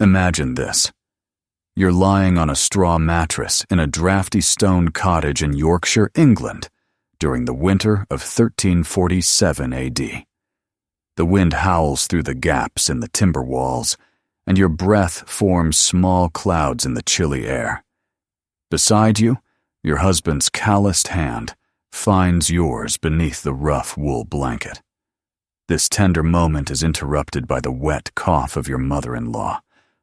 Imagine this. You're lying on a straw mattress in a drafty stone cottage in Yorkshire, England, during the winter of 1347 AD. The wind howls through the gaps in the timber walls, and your breath forms small clouds in the chilly air. Beside you, your husband's calloused hand finds yours beneath the rough wool blanket. This tender moment is interrupted by the wet cough of your mother-in-law,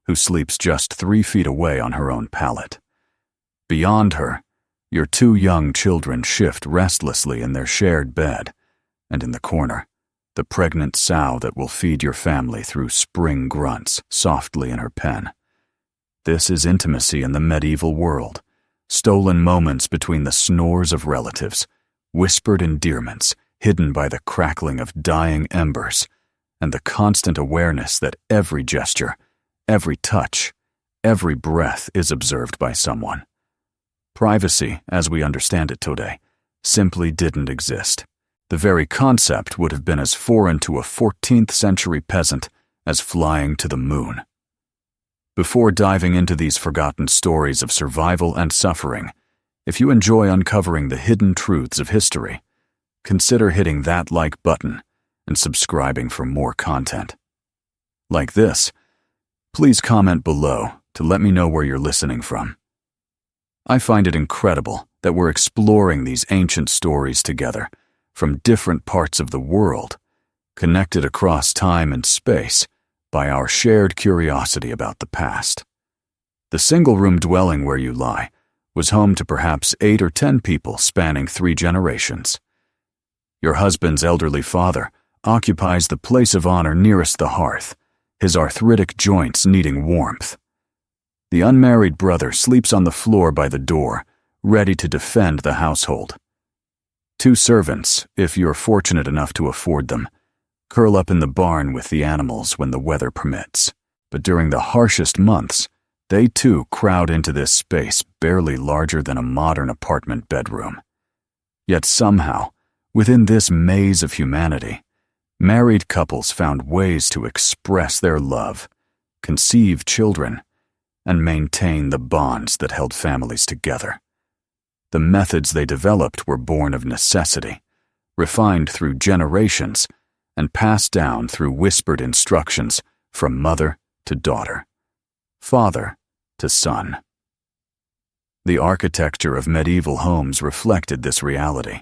who sleeps just 3 feet away on her own pallet. Beyond her, your 2 young children shift restlessly in their shared bed, and in the corner, the pregnant sow that will feed your family through spring grunts softly in her pen. This is intimacy in the medieval world, stolen moments between the snores of relatives, whispered endearments hidden by the crackling of dying embers, and the constant awareness that every gesture, every touch, every breath is observed by someone. Privacy, as we understand it today, simply didn't exist. The very concept would have been as foreign to a 14th century peasant as flying to the moon. Before diving into these forgotten stories of survival and suffering, if you enjoy uncovering the hidden truths of history, consider hitting that like button and subscribing for more content. Like this, please comment below to let me know where you're listening from. I find it incredible that we're exploring these ancient stories together from different parts of the world, connected across time and space by our shared curiosity about the past. The single-room dwelling where you lie was home to perhaps 8 or 10 people spanning 3 generations. Your husband's elderly father occupies the place of honor nearest the hearth, his arthritic joints needing warmth. The unmarried brother sleeps on the floor by the door, ready to defend the household. 2 servants, if you're fortunate enough to afford them, curl up in the barn with the animals when the weather permits. But during the harshest months, they too crowd into this space barely larger than a modern apartment bedroom. Yet somehow, within this maze of humanity, married couples found ways to express their love, conceive children, and maintain the bonds that held families together. The methods they developed were born of necessity, refined through generations, and passed down through whispered instructions from mother to daughter, father to son. The architecture of medieval homes reflected this reality.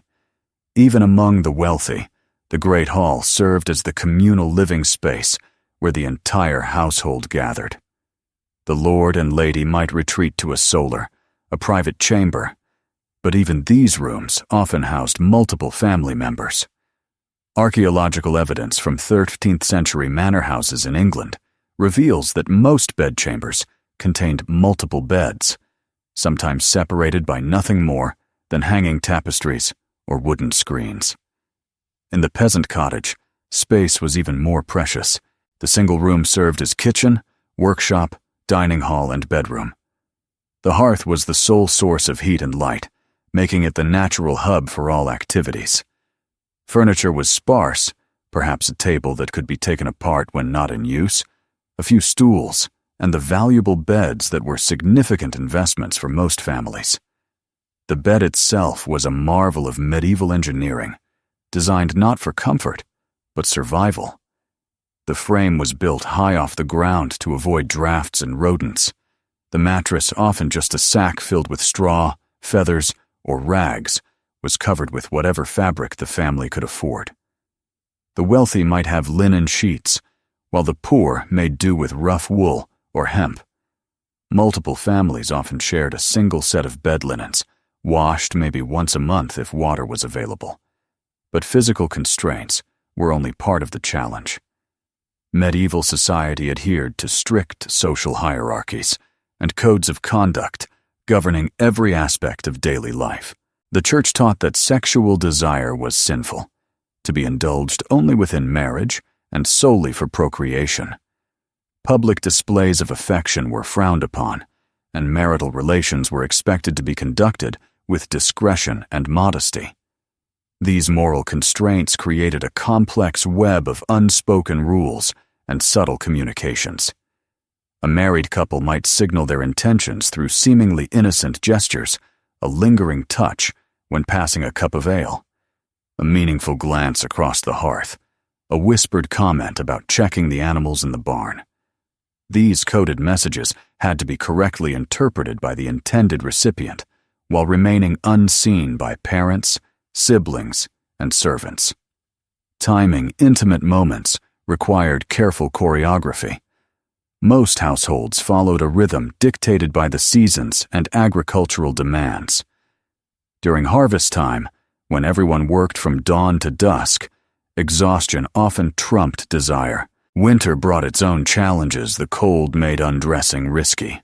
Even among the wealthy, the Great Hall served as the communal living space where the entire household gathered. The lord and lady might retreat to a solar, a private chamber, but even these rooms often housed multiple family members. Archaeological evidence from 13th century manor houses in England reveals that most bedchambers contained multiple beds, sometimes separated by nothing more than hanging tapestries or wooden screens. In the peasant cottage, space was even more precious. The single room served as kitchen, workshop, dining hall, and bedroom. The hearth was the sole source of heat and light, making it the natural hub for all activities. Furniture was sparse, perhaps a table that could be taken apart when not in use, a few stools, and the valuable beds that were significant investments for most families. The bed itself was a marvel of medieval engineering, designed not for comfort, but survival. The frame was built high off the ground to avoid drafts and rodents, the mattress, often just a sack filled with straw, feathers, or rags, was covered with whatever fabric the family could afford. The wealthy might have linen sheets, while the poor made do with rough wool or hemp. Multiple families often shared a single set of bed linens, washed maybe once a month if water was available. But physical constraints were only part of the challenge. Medieval society adhered to strict social hierarchies and codes of conduct governing every aspect of daily life. The church taught that sexual desire was sinful, to be indulged only within marriage and solely for procreation. Public displays of affection were frowned upon, and marital relations were expected to be conducted with discretion and modesty. These moral constraints created a complex web of unspoken rules and subtle communications. A married couple might signal their intentions through seemingly innocent gestures, a lingering touch when passing a cup of ale, a meaningful glance across the hearth, a whispered comment about checking the animals in the barn. These coded messages had to be correctly interpreted by the intended recipient, while remaining unseen by parents, siblings, and servants. Timing intimate moments required careful choreography. Most households followed a rhythm dictated by the seasons and agricultural demands. During harvest time, when everyone worked from dawn to dusk, exhaustion often trumped desire. Winter brought its own challenges. The cold made undressing risky.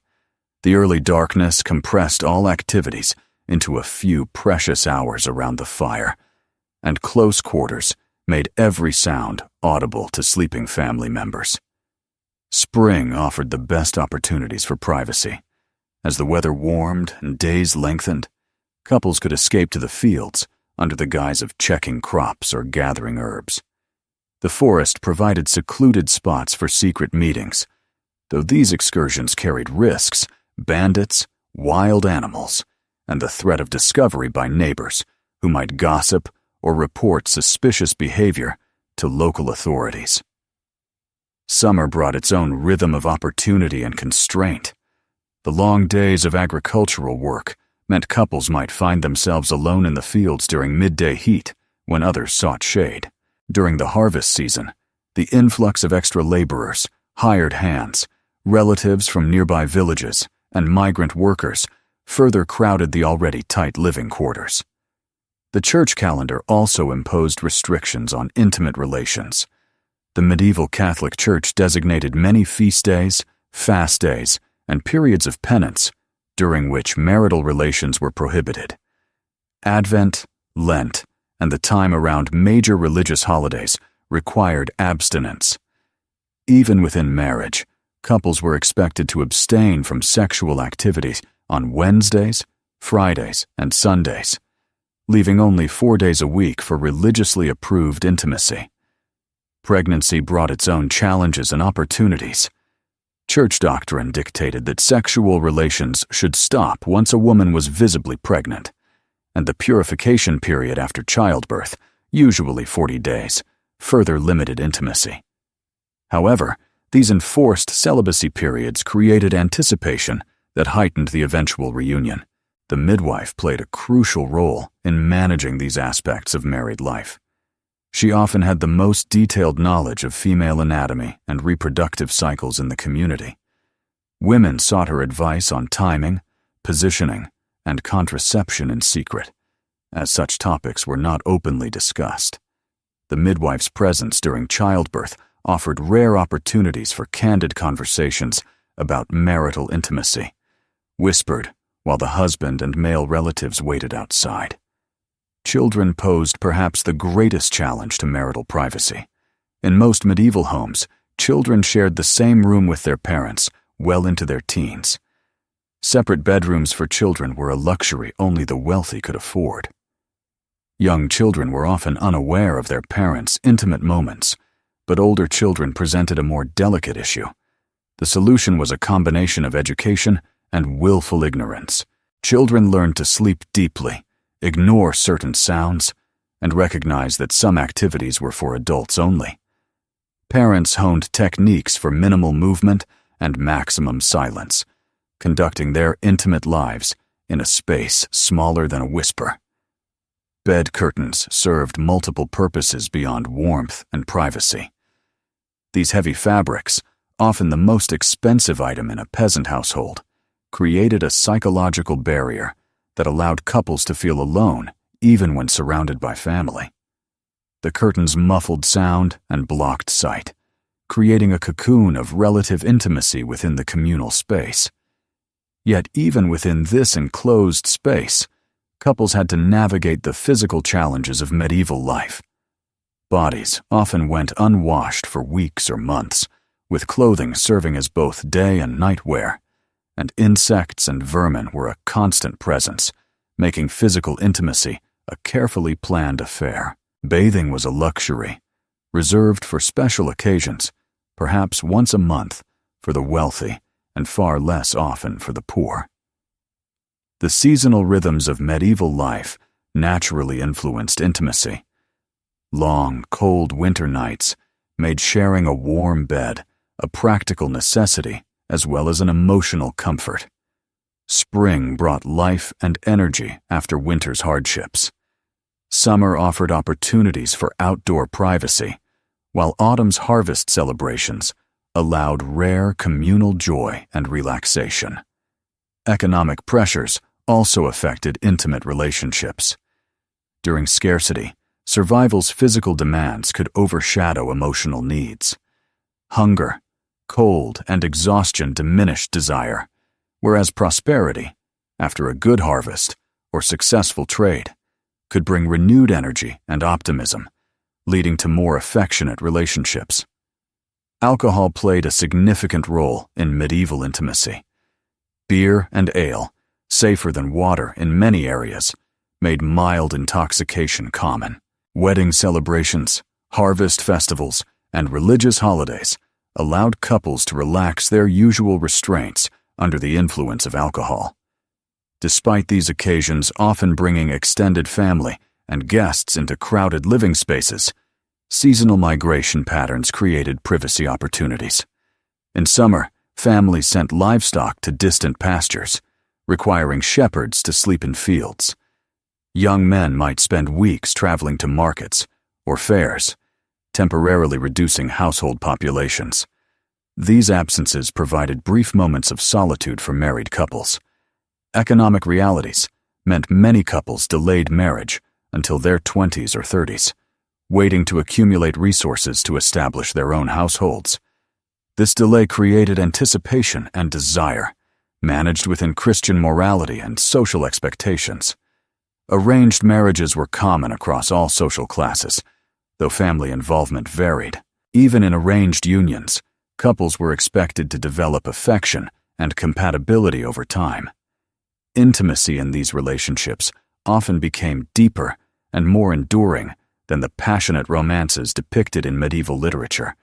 The early darkness compressed all activities into a few precious hours around the fire, and close quarters made every sound audible to sleeping family members. Spring offered the best opportunities for privacy. As the weather warmed and days lengthened, couples could escape to the fields under the guise of checking crops or gathering herbs. The forest provided secluded spots for secret meetings, though these excursions carried risks: bandits, wild animals, and the threat of discovery by neighbors who might gossip or report suspicious behavior to local authorities. Summer brought its own rhythm of opportunity and constraint. The long days of agricultural work meant couples might find themselves alone in the fields during midday heat when others sought shade. During the harvest season, the influx of extra laborers, hired hands, relatives from nearby villages, and migrant workers further crowded the already tight living quarters. The church calendar also imposed restrictions on intimate relations. The medieval Catholic Church designated many feast days, fast days, and periods of penance during which marital relations were prohibited. Advent, Lent, and the time around major religious holidays required abstinence. Even within marriage, couples were expected to abstain from sexual activities on Wednesdays, Fridays, and Sundays, leaving only 4 days a week for religiously approved intimacy. Pregnancy brought its own challenges and opportunities. Church doctrine dictated that sexual relations should stop once a woman was visibly pregnant, and the purification period after childbirth, usually 40 days, further limited intimacy. However, these enforced celibacy periods created anticipation that heightened the eventual reunion. The midwife played a crucial role in managing these aspects of married life. She often had the most detailed knowledge of female anatomy and reproductive cycles in the community. Women sought her advice on timing, positioning, and contraception in secret, as such topics were not openly discussed. The midwife's presence during childbirth offered rare opportunities for candid conversations about marital intimacy, whispered while the husband and male relatives waited outside. Children posed perhaps the greatest challenge to marital privacy. In most medieval homes, children shared the same room with their parents well into their teens. Separate bedrooms for children were a luxury only the wealthy could afford. Young children were often unaware of their parents' intimate moments, but older children presented a more delicate issue. The solution was a combination of education and willful ignorance. Children learned to sleep deeply, ignore certain sounds, and recognize that some activities were for adults only. Parents honed techniques for minimal movement and maximum silence, conducting their intimate lives in a space smaller than a whisper. Bed curtains served multiple purposes beyond warmth and privacy. These heavy fabrics, often the most expensive item in a peasant household, created a psychological barrier that allowed couples to feel alone even when surrounded by family. The curtains muffled sound and blocked sight, creating a cocoon of relative intimacy within the communal space. Yet even within this enclosed space, couples had to navigate the physical challenges of medieval life. Bodies often went unwashed for weeks or months, with clothing serving as both day and night wear, and insects and vermin were a constant presence, making physical intimacy a carefully planned affair. Bathing was a luxury, reserved for special occasions, perhaps once a month, for the wealthy and far less often for the poor. The seasonal rhythms of medieval life naturally influenced intimacy. Long, cold winter nights made sharing a warm bed a practical necessity as well as an emotional comfort. Spring brought life and energy after winter's hardships. Summer offered opportunities for outdoor privacy, while autumn's harvest celebrations allowed rare communal joy and relaxation. Economic pressures also affected intimate relationships. During scarcity, survival's physical demands could overshadow emotional needs. Hunger, cold, and exhaustion diminished desire, whereas prosperity, after a good harvest or successful trade, could bring renewed energy and optimism, leading to more affectionate relationships. Alcohol played a significant role in medieval intimacy. Beer and ale, safer than water in many areas, made mild intoxication common. Wedding celebrations, harvest festivals, and religious holidays allowed couples to relax their usual restraints under the influence of alcohol. Despite these occasions often bringing extended family and guests into crowded living spaces, seasonal migration patterns created privacy opportunities. In summer, families sent livestock to distant pastures, requiring shepherds to sleep in fields. Young men might spend weeks traveling to markets or fairs, temporarily reducing household populations. These absences provided brief moments of solitude for married couples. Economic realities meant many couples delayed marriage until their 20s or 30s, waiting to accumulate resources to establish their own households. This delay created anticipation and desire, managed within Christian morality and social expectations. Arranged marriages were common across all social classes, though family involvement varied. Even in arranged unions, couples were expected to develop affection and compatibility over time. Intimacy in these relationships often became deeper and more enduring than the passionate romances depicted in medieval literature,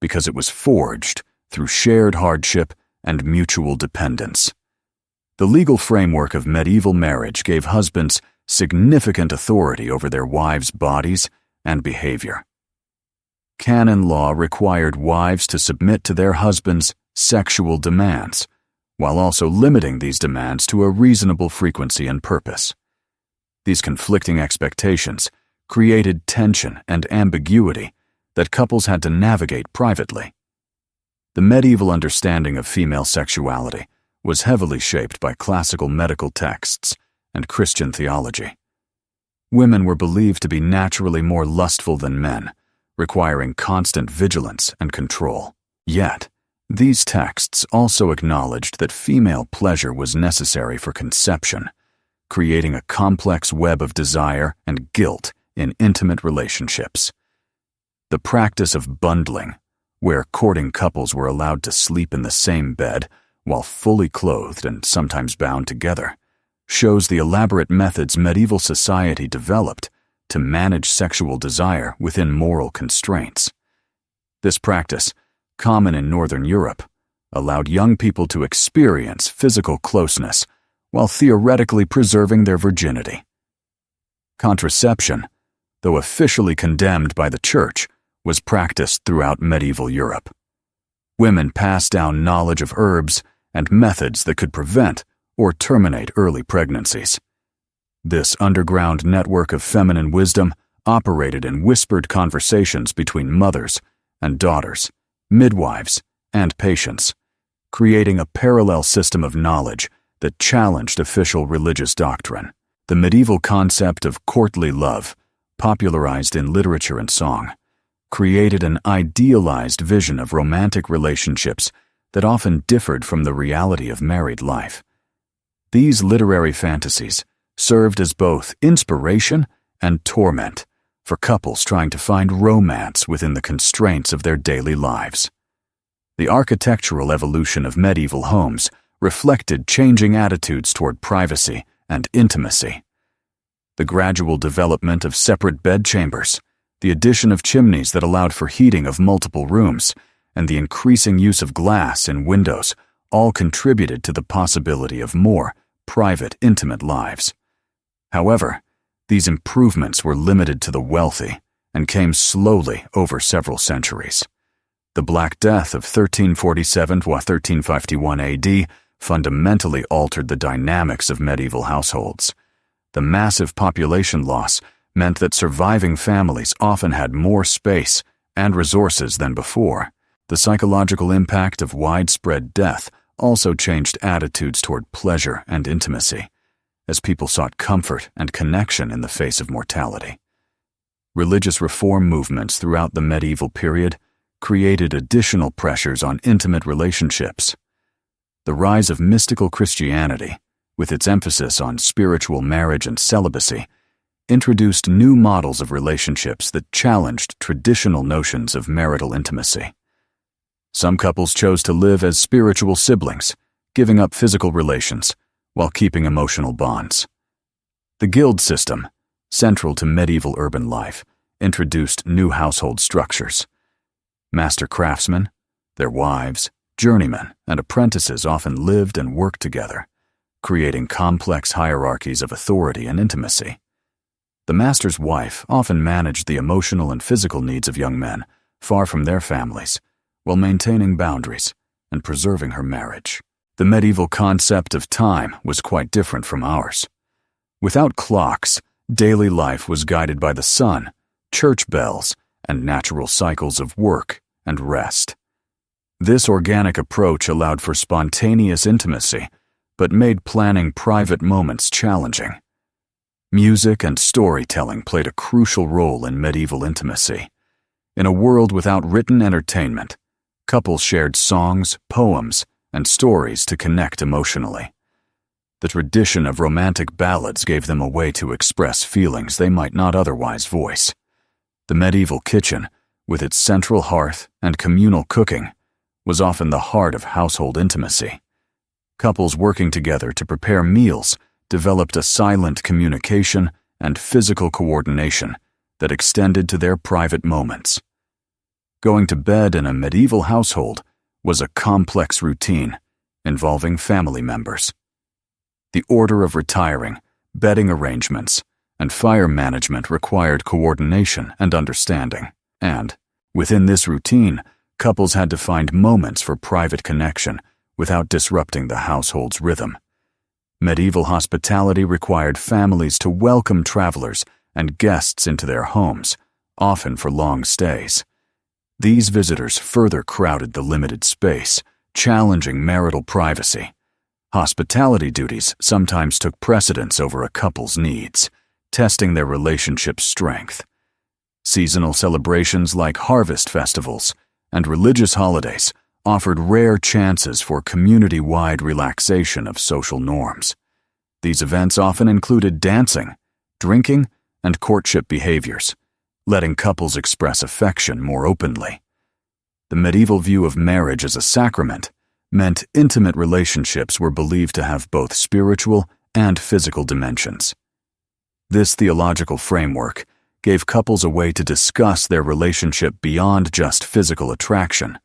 because it was forged through shared hardship and mutual dependence. The legal framework of medieval marriage gave husbands significant authority over their wives' bodies and behavior. Canon law required wives to submit to their husbands' sexual demands, while also limiting these demands to a reasonable frequency and purpose. These conflicting expectations created tension and ambiguity that couples had to navigate privately. The medieval understanding of female sexuality was heavily shaped by classical medical texts and Christian theology. Women were believed to be naturally more lustful than men, requiring constant vigilance and control. Yet, these texts also acknowledged that female pleasure was necessary for conception, creating a complex web of desire and guilt in intimate relationships. The practice of bundling, where courting couples were allowed to sleep in the same bed while fully clothed and sometimes bound together, shows the elaborate methods medieval society developed to manage sexual desire within moral constraints. This practice, common in Northern Europe, allowed young people to experience physical closeness while theoretically preserving their virginity. Contraception, though officially condemned by the Church, was practiced throughout medieval Europe. Women passed down knowledge of herbs and methods that could prevent or terminate early pregnancies. This underground network of feminine wisdom operated in whispered conversations between mothers and daughters, midwives, and patients, creating a parallel system of knowledge that challenged official religious doctrine. The medieval concept of courtly love, popularized in literature and song, created an idealized vision of romantic relationships that often differed from the reality of married life. These literary fantasies served as both inspiration and torment for couples trying to find romance within the constraints of their daily lives. The architectural evolution of medieval homes reflected changing attitudes toward privacy and intimacy. The gradual development of separate bedchambers, the addition of chimneys that allowed for heating of multiple rooms, and the increasing use of glass in windows all contributed to the possibility of more private, intimate lives. However, these improvements were limited to the wealthy and came slowly over several centuries. The Black Death of 1347 to 1351 AD fundamentally altered the dynamics of medieval households. The massive population loss meant that surviving families often had more space and resources than before. The psychological impact of widespread death also changed attitudes toward pleasure and intimacy, as people sought comfort and connection in the face of mortality. Religious reform movements throughout the medieval period created additional pressures on intimate relationships. The rise of mystical Christianity, with its emphasis on spiritual marriage and celibacy, introduced new models of relationships that challenged traditional notions of marital intimacy. Some couples chose to live as spiritual siblings, giving up physical relations while keeping emotional bonds. The guild system, central to medieval urban life, introduced new household structures. Master craftsmen, their wives, journeymen, and apprentices often lived and worked together, creating complex hierarchies of authority and intimacy. The master's wife often managed the emotional and physical needs of young men far from their families, while maintaining boundaries and preserving her marriage. The medieval concept of time was quite different from ours. Without clocks, daily life was guided by the sun, church bells, and natural cycles of work and rest. This organic approach allowed for spontaneous intimacy, but made planning private moments challenging. Music and storytelling played a crucial role in medieval intimacy. In a world without written entertainment, couples shared songs, poems, and stories to connect emotionally. The tradition of romantic ballads gave them a way to express feelings they might not otherwise voice. The medieval kitchen, with its central hearth and communal cooking, was often the heart of household intimacy. Couples working together to prepare meals developed a silent communication and physical coordination that extended to their private moments. Going to bed in a medieval household was a complex routine involving family members. The order of retiring, bedding arrangements, and fire management required coordination and understanding, and, within this routine, couples had to find moments for private connection without disrupting the household's rhythm. Medieval hospitality required families to welcome travelers and guests into their homes, often for long stays. These visitors further crowded the limited space, challenging marital privacy. Hospitality duties sometimes took precedence over a couple's needs, testing their relationship's strength. Seasonal celebrations like harvest festivals and religious holidays offered rare chances for community-wide relaxation of social norms. These events often included dancing, drinking, and courtship behaviors, letting couples express affection more openly. The medieval view of marriage as a sacrament meant intimate relationships were believed to have both spiritual and physical dimensions. This theological framework gave couples a way to discuss their relationship beyond just physical attraction,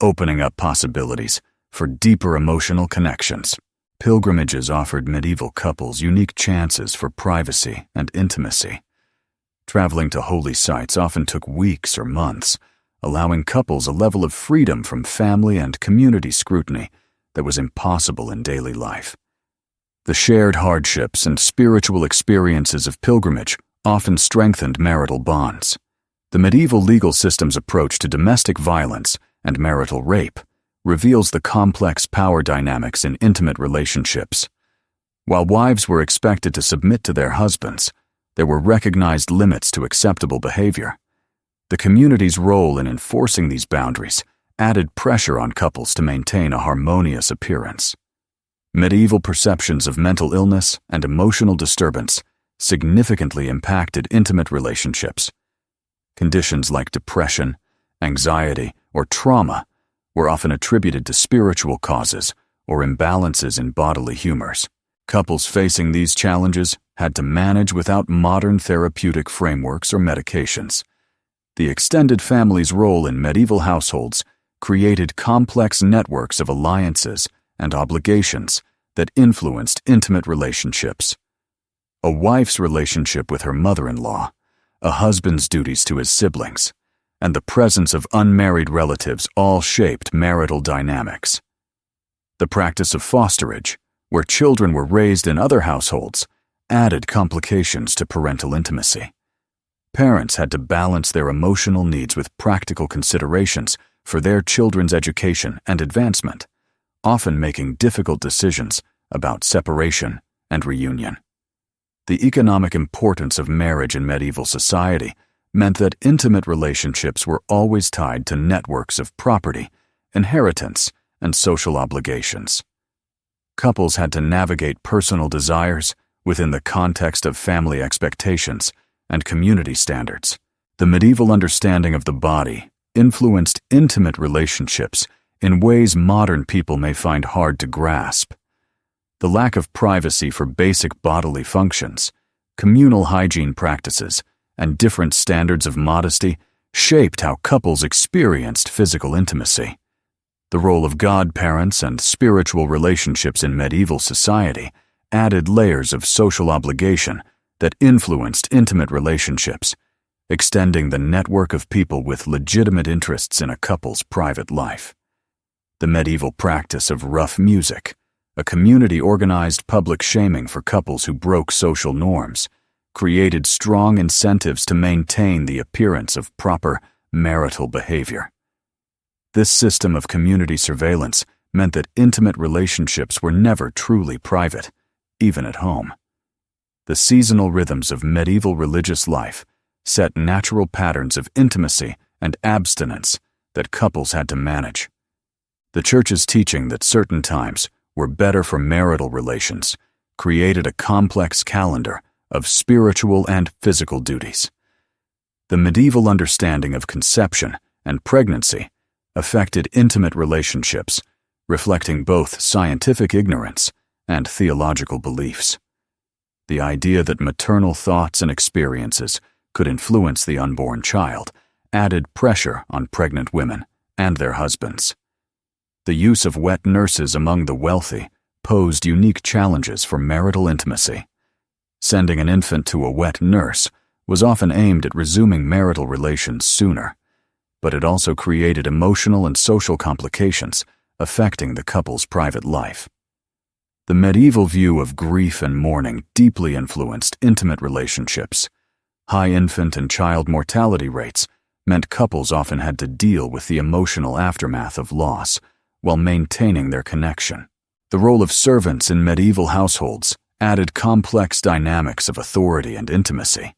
opening up possibilities for deeper emotional connections. Pilgrimages offered medieval couples unique chances for privacy and intimacy. Traveling to holy sites often took weeks or months, allowing couples a level of freedom from family and community scrutiny that was impossible in daily life. The shared hardships and spiritual experiences of pilgrimage often strengthened marital bonds. The medieval legal system's approach to domestic violence and marital rape reveals the complex power dynamics in intimate relationships. While wives were expected to submit to their husbands, there were recognized limits to acceptable behavior. The community's role in enforcing these boundaries added pressure on couples to maintain a harmonious appearance. Medieval perceptions of mental illness and emotional disturbance significantly impacted intimate relationships. Conditions like depression, anxiety, or trauma were often attributed to spiritual causes or imbalances in bodily humors. Couples facing these challenges had to manage without modern therapeutic frameworks or medications. The extended family's role in medieval households created complex networks of alliances and obligations that influenced intimate relationships. A wife's relationship with her mother-in-law, a husband's duties to his siblings, and the presence of unmarried relatives all shaped marital dynamics. The practice of fosterage, where children were raised in other households, added complications to parental intimacy. Parents had to balance their emotional needs with practical considerations for their children's education and advancement, often making difficult decisions about separation and reunion. The economic importance of marriage in medieval society meant that intimate relationships were always tied to networks of property, inheritance, and social obligations. Couples had to navigate personal desires within the context of family expectations and community standards. The medieval understanding of the body influenced intimate relationships in ways modern people may find hard to grasp. The lack of privacy for basic bodily functions, communal hygiene practices, and different standards of modesty shaped how couples experienced physical intimacy. The role of godparents and spiritual relationships in medieval society added layers of social obligation that influenced intimate relationships, extending the network of people with legitimate interests in a couple's private life. The medieval practice of rough music, a community-organized public shaming for couples who broke social norms, created strong incentives to maintain the appearance of proper marital behavior. This system of community surveillance meant that intimate relationships were never truly private, even at home. The seasonal rhythms of medieval religious life set natural patterns of intimacy and abstinence that couples had to manage. The Church's teaching that certain times were better for marital relations created a complex calendar of spiritual and physical duties. The medieval understanding of conception and pregnancy affected intimate relationships, reflecting both scientific ignorance and theological beliefs. The idea that maternal thoughts and experiences could influence the unborn child added pressure on pregnant women and their husbands. The use of wet nurses among the wealthy posed unique challenges for marital intimacy. Sending an infant to a wet nurse was often aimed at resuming marital relations sooner, but it also created emotional and social complications affecting the couple's private life. The medieval view of grief and mourning deeply influenced intimate relationships. High infant and child mortality rates meant couples often had to deal with the emotional aftermath of loss while maintaining their connection. The role of servants in medieval households added complex dynamics of authority and intimacy.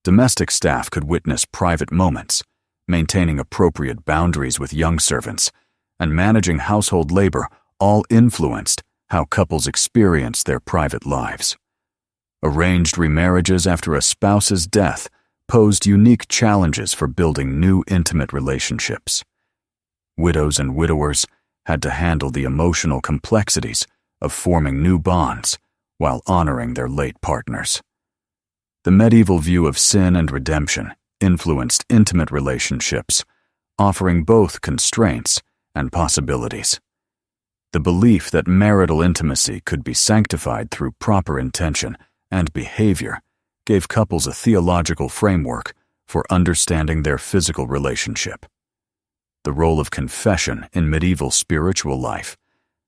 Domestic staff could witness private moments, maintaining appropriate boundaries with young servants, and managing household labor all influenced how couples experienced their private lives. Arranged remarriages after a spouse's death posed unique challenges for building new intimate relationships. Widows and widowers had to handle the emotional complexities of forming new bonds while honoring their late partners. The medieval view of sin and redemption influenced intimate relationships, offering both constraints and possibilities. The belief that marital intimacy could be sanctified through proper intention and behavior gave couples a theological framework for understanding their physical relationship. The role of confession in medieval spiritual life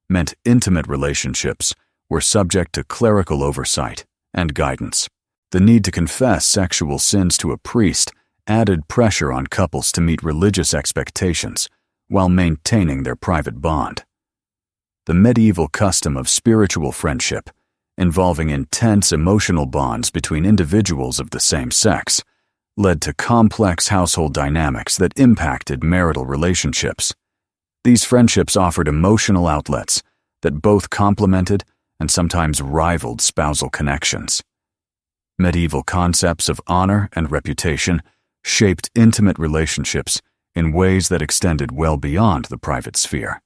meant intimate relationships were subject to clerical oversight and guidance. The need to confess sexual sins to a priest added pressure on couples to meet religious expectations while maintaining their private bond. The medieval custom of spiritual friendship, involving intense emotional bonds between individuals of the same sex, led to complex household dynamics that impacted marital relationships. These friendships offered emotional outlets that both complemented and sometimes rivaled spousal connections. Medieval concepts of honor and reputation shaped intimate relationships in ways that extended well beyond the private sphere.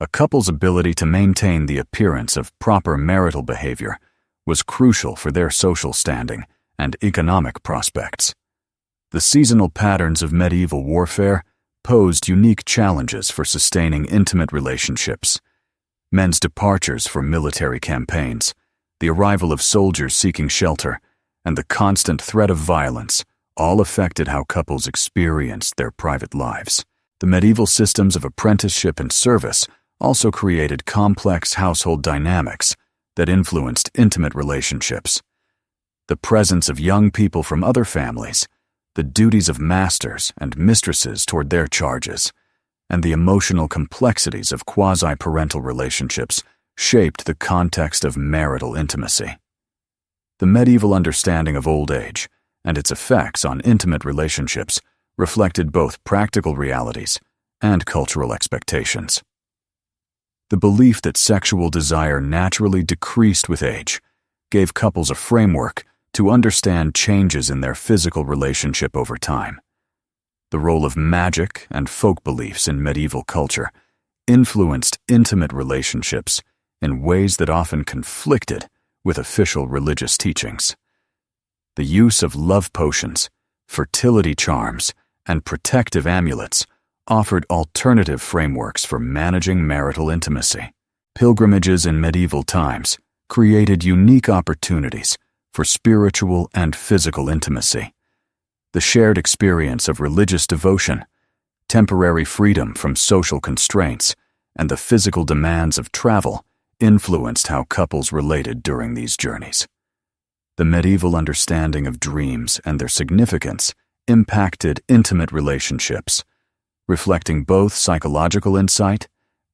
A couple's ability to maintain the appearance of proper marital behavior was crucial for their social standing and economic prospects. The seasonal patterns of medieval warfare posed unique challenges for sustaining intimate relationships. Men's departures for military campaigns, the arrival of soldiers seeking shelter, and the constant threat of violence all affected how couples experienced their private lives. The medieval systems of apprenticeship and service also created complex household dynamics that influenced intimate relationships. The presence of young people from other families, the duties of masters and mistresses toward their charges, and the emotional complexities of quasi-parental relationships shaped the context of marital intimacy. The medieval understanding of old age and its effects on intimate relationships reflected both practical realities and cultural expectations. The belief that sexual desire naturally decreased with age gave couples a framework to understand changes in their physical relationship over time. The role of magic and folk beliefs in medieval culture influenced intimate relationships in ways that often conflicted with official religious teachings. The use of love potions, fertility charms, and protective amulets offered alternative frameworks for managing marital intimacy. Pilgrimages in medieval times created unique opportunities for spiritual and physical intimacy. The shared experience of religious devotion, temporary freedom from social constraints, and the physical demands of travel influenced how couples related during these journeys. The medieval understanding of dreams and their significance impacted intimate relationships, reflecting both psychological insight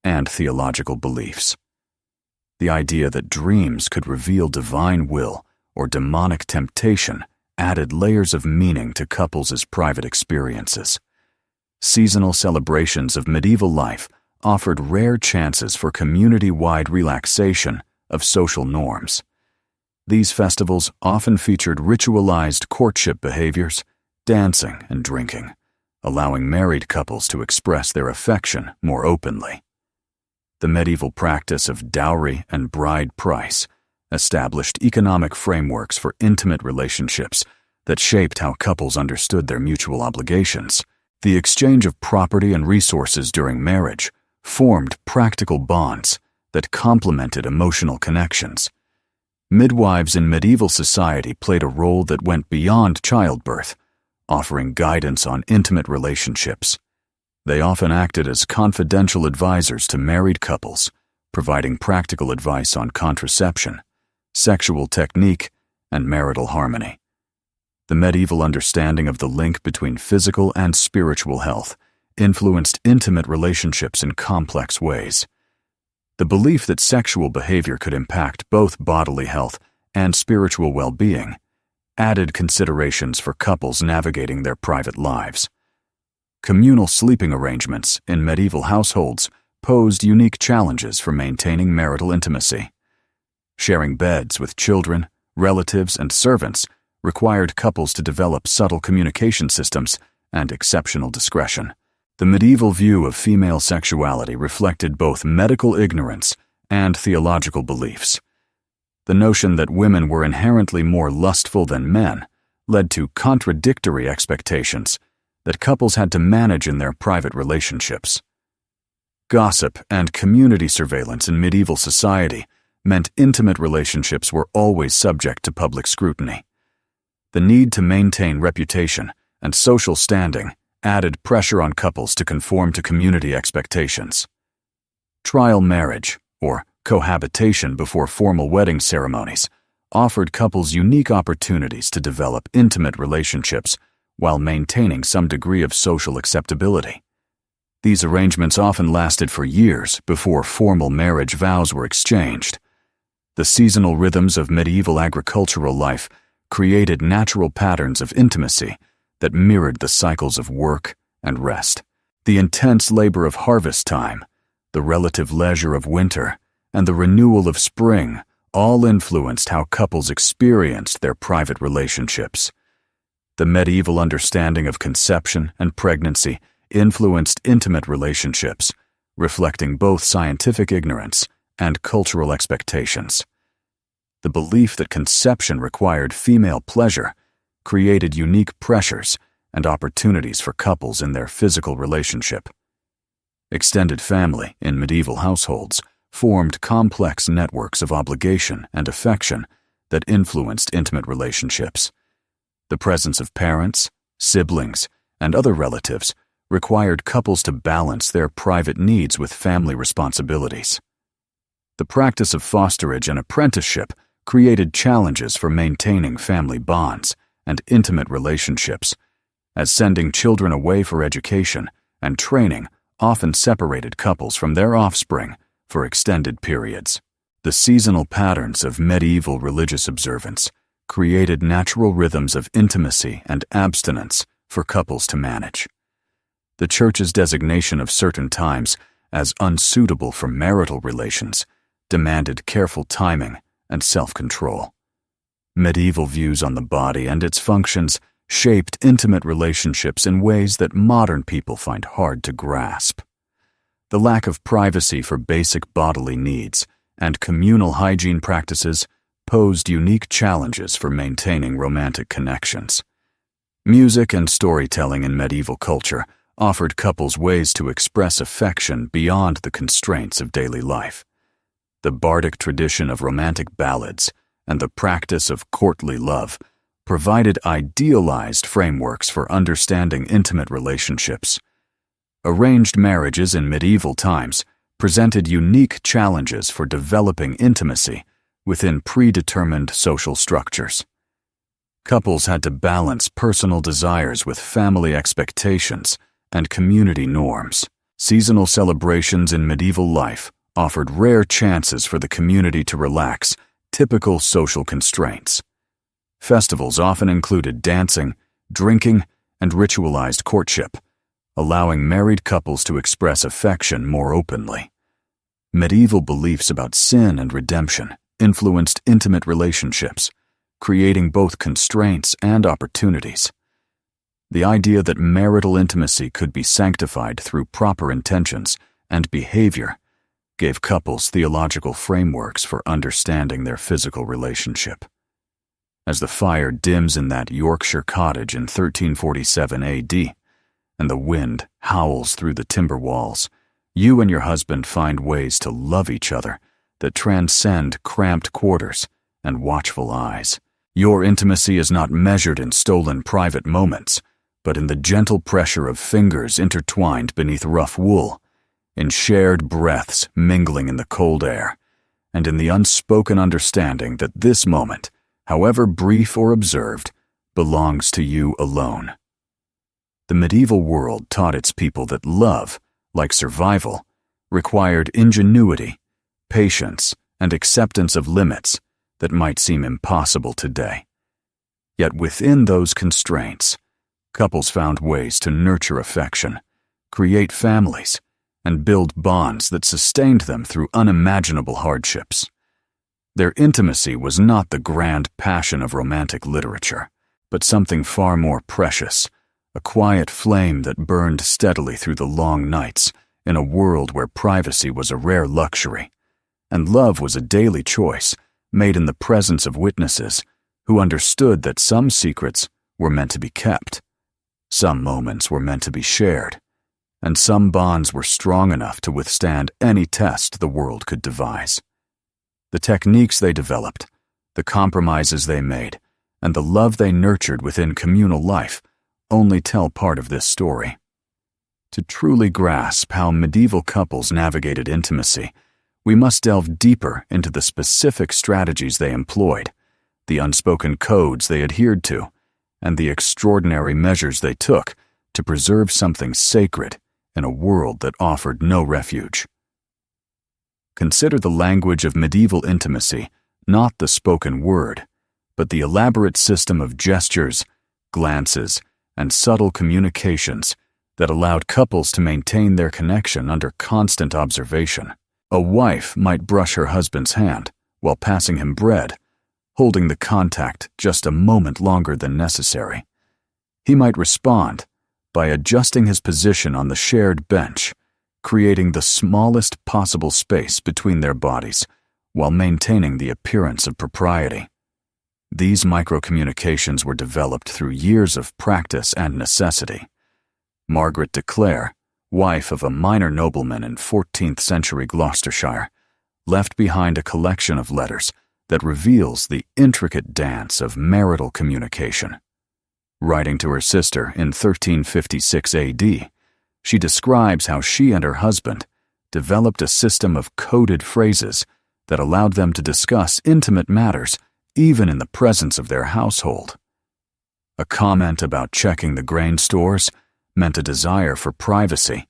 and theological beliefs. The idea that dreams could reveal divine will or demonic temptation added layers of meaning to couples' private experiences. Seasonal celebrations of medieval life offered rare chances for community-wide relaxation of social norms. These festivals often featured ritualized courtship behaviors, dancing, and drinking, allowing married couples to express their affection more openly. The medieval practice of dowry and bride price established economic frameworks for intimate relationships that shaped how couples understood their mutual obligations. The exchange of property and resources during marriage formed practical bonds that complemented emotional connections. Midwives in medieval society played a role that went beyond childbirth, offering guidance on intimate relationships. They often acted as confidential advisors to married couples, providing practical advice on contraception, sexual technique, and marital harmony. The medieval understanding of the link between physical and spiritual health influenced intimate relationships in complex ways. The belief that sexual behavior could impact both bodily health and spiritual well-being added considerations for couples navigating their private lives. Communal sleeping arrangements in medieval households posed unique challenges for maintaining marital intimacy. Sharing beds with children, relatives, and servants required couples to develop subtle communication systems and exceptional discretion. The medieval view of female sexuality reflected both medical ignorance and theological beliefs. The notion that women were inherently more lustful than men led to contradictory expectations that couples had to manage in their private relationships. Gossip and community surveillance in medieval society meant intimate relationships were always subject to public scrutiny. The need to maintain reputation and social standing added pressure on couples to conform to community expectations. Trial marriage, or cohabitation before formal wedding ceremonies, offered couples unique opportunities to develop intimate relationships while maintaining some degree of social acceptability. These arrangements often lasted for years before formal marriage vows were exchanged. The seasonal rhythms of medieval agricultural life created natural patterns of intimacy that mirrored the cycles of work and rest. The intense labor of harvest time, the relative leisure of winter, and the renewal of spring all influenced how couples experienced their private relationships. The medieval understanding of conception and pregnancy influenced intimate relationships, reflecting both scientific ignorance and cultural expectations. The belief that conception required female pleasure created unique pressures and opportunities for couples in their physical relationship. Extended family in medieval households formed complex networks of obligation and affection that influenced intimate relationships. The presence of parents, siblings, and other relatives required couples to balance their private needs with family responsibilities. The practice of fosterage and apprenticeship created challenges for maintaining family bonds and intimate relationships, as sending children away for education and training often separated couples from their offspring for extended periods. The seasonal patterns of medieval religious observance created natural rhythms of intimacy and abstinence for couples to manage. The Church's designation of certain times as unsuitable for marital relations demanded careful timing and self-control. Medieval views on the body and its functions shaped intimate relationships in ways that modern people find hard to grasp. The lack of privacy for basic bodily needs and communal hygiene practices posed unique challenges for maintaining romantic connections. Music and storytelling in medieval culture offered couples ways to express affection beyond the constraints of daily life. The bardic tradition of romantic ballads and the practice of courtly love provided idealized frameworks for understanding intimate relationships. Arranged marriages in medieval times presented unique challenges for developing intimacy within predetermined social structures. Couples had to balance personal desires with family expectations and community norms. Seasonal celebrations in medieval life offered rare chances for the community to relax typical social constraints. Festivals often included dancing, drinking, and ritualized courtship, allowing married couples to express affection more openly. Medieval beliefs about sin and redemption influenced intimate relationships, creating both constraints and opportunities. The idea that marital intimacy could be sanctified through proper intentions and behavior gave couples theological frameworks for understanding their physical relationship. As the fire dims in that Yorkshire cottage in 1347 AD, and the wind howls through the timber walls, you and your husband find ways to love each other that transcend cramped quarters and watchful eyes. Your intimacy is not measured in stolen private moments, but in the gentle pressure of fingers intertwined beneath rough wool, in shared breaths mingling in the cold air, and in the unspoken understanding that this moment, however brief or observed, belongs to you alone. The medieval world taught its people that love, like survival, required ingenuity, patience, and acceptance of limits that might seem impossible today. Yet within those constraints, couples found ways to nurture affection, create families, and build bonds that sustained them through unimaginable hardships. Their intimacy was not the grand passion of romantic literature, but something far more precious, a quiet flame that burned steadily through the long nights in a world where privacy was a rare luxury, and love was a daily choice made in the presence of witnesses who understood that some secrets were meant to be kept, some moments were meant to be shared, and some bonds were strong enough to withstand any test the world could devise. The techniques they developed, the compromises they made, and the love they nurtured within communal life only tell part of this story. To truly grasp how medieval couples navigated intimacy, we must delve deeper into the specific strategies they employed, the unspoken codes they adhered to, and the extraordinary measures they took to preserve something sacred in a world that offered no refuge. Consider the language of medieval intimacy not the spoken word, but the elaborate system of gestures, glances, and subtle communications that allowed couples to maintain their connection under constant observation. A wife might brush her husband's hand while passing him bread, holding the contact just a moment longer than necessary. He might respond by adjusting his position on the shared bench, creating the smallest possible space between their bodies while maintaining the appearance of propriety. These microcommunications were developed through years of practice and necessity. Margaret de Clare, wife of a minor nobleman in 14th century Gloucestershire, left behind a collection of letters that reveals the intricate dance of marital communication. Writing to her sister in 1356 AD, she describes how she and her husband developed a system of coded phrases that allowed them to discuss intimate matters even in the presence of their household. A comment about checking the grain stores meant a desire for privacy,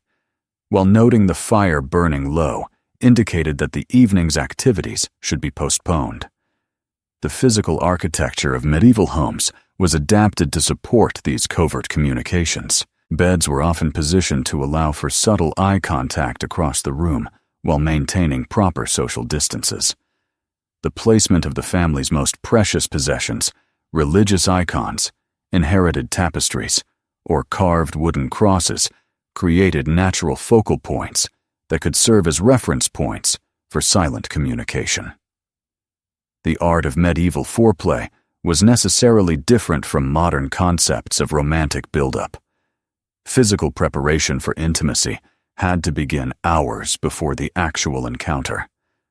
while noting the fire burning low indicated that the evening's activities should be postponed. The physical architecture of medieval homes was adapted to support these covert communications. Beds were often positioned to allow for subtle eye contact across the room while maintaining proper social distances. The placement of the family's most precious possessions, religious icons, inherited tapestries, or carved wooden crosses, created natural focal points that could serve as reference points for silent communication. The art of medieval foreplay was necessarily different from modern concepts of romantic buildup. Physical preparation for intimacy had to begin hours before the actual encounter,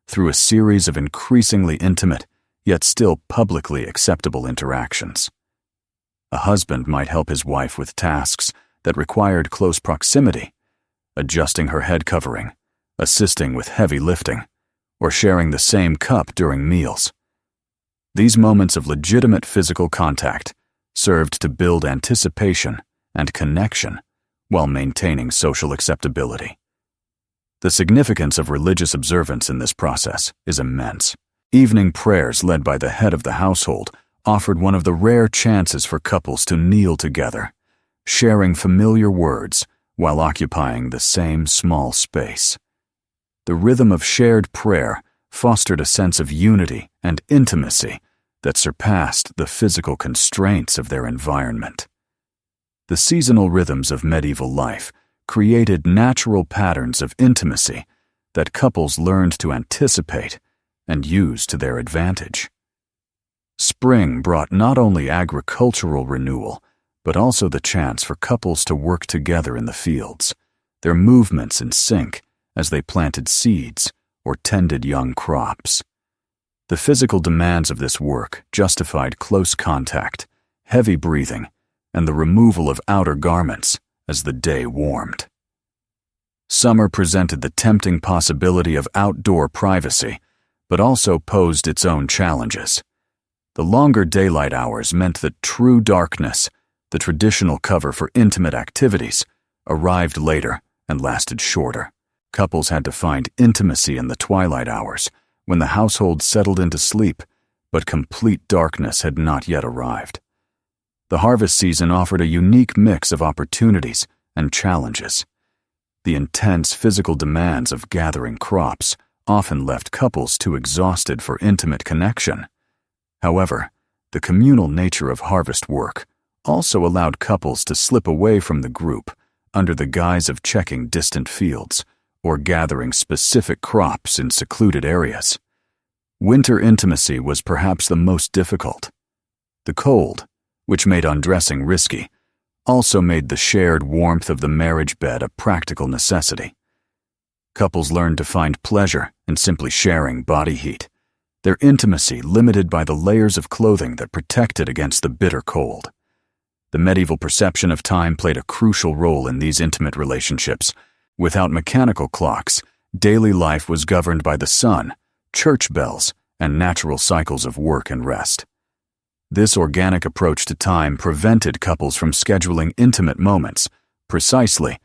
through a series of increasingly intimate, yet still publicly acceptable interactions. A husband might help his wife with tasks that required close proximity, adjusting her head covering, assisting with heavy lifting, or sharing the same cup during meals. These moments of legitimate physical contact served to build anticipation and connection while maintaining social acceptability. The significance of religious observance in this process is immense. Evening prayers led by the head of the household offered one of the rare chances for couples to kneel together, sharing familiar words while occupying the same small space. The rhythm of shared prayer fostered a sense of unity and intimacy that surpassed the physical constraints of their environment. The seasonal rhythms of medieval life created natural patterns of intimacy that couples learned to anticipate and use to their advantage. Spring brought not only agricultural renewal, but also the chance for couples to work together in the fields, their movements in sync as they planted seeds or tended young crops. The physical demands of this work justified close contact, heavy breathing, and the removal of outer garments as the day warmed. Summer presented the tempting possibility of outdoor privacy, but also posed its own challenges. The longer daylight hours meant that true darkness, the traditional cover for intimate activities, arrived later and lasted shorter. Couples had to find intimacy in the twilight hours, when the household settled into sleep, but complete darkness had not yet arrived. The harvest season offered a unique mix of opportunities and challenges. The intense physical demands of gathering crops often left couples too exhausted for intimate connection. However, the communal nature of harvest work also allowed couples to slip away from the group under the guise of checking distant fields or gathering specific crops in secluded areas. Winter intimacy was perhaps the most difficult. The cold, which made undressing risky, also made the shared warmth of the marriage bed a practical necessity. Couples learned to find pleasure in simply sharing body heat, their intimacy limited by the layers of clothing that protected against the bitter cold. The medieval perception of time played a crucial role in these intimate relationships. Without mechanical clocks, daily life was governed by the sun, church bells, and natural cycles of work and rest. This organic approach to time prevented couples from scheduling intimate moments precisely,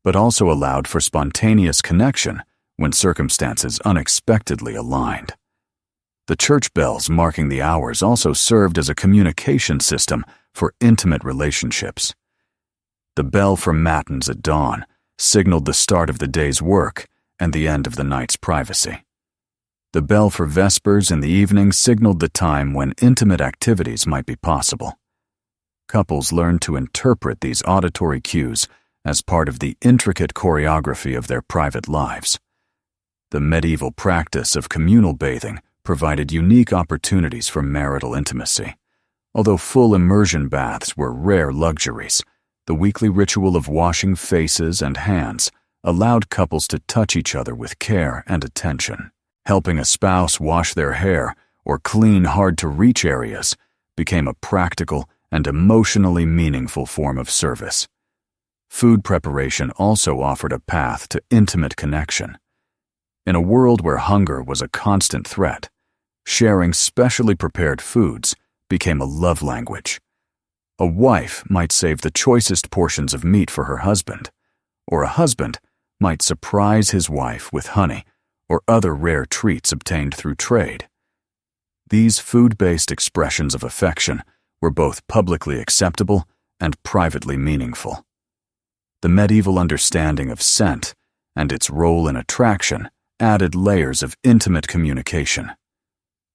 but also allowed for spontaneous connection when circumstances unexpectedly aligned. The church bells marking the hours also served as a communication system for intimate relationships. The bell for matins at dawn signaled the start of the day's work and the end of the night's privacy. The bell for vespers in the evening signaled the time when intimate activities might be possible. Couples learned to interpret these auditory cues as part of the intricate choreography of their private lives. The medieval practice of communal bathing provided unique opportunities for marital intimacy. Although full immersion baths were rare luxuries, the weekly ritual of washing faces and hands allowed couples to touch each other with care and attention. Helping a spouse wash their hair or clean hard-to-reach areas became a practical and emotionally meaningful form of service. Food preparation also offered a path to intimate connection. In a world where hunger was a constant threat, sharing specially prepared foods became a love language. A wife might save the choicest portions of meat for her husband, or a husband might surprise his wife with honey or other rare treats obtained through trade. These food-based expressions of affection were both publicly acceptable and privately meaningful. The medieval understanding of scent and its role in attraction added layers of intimate communication.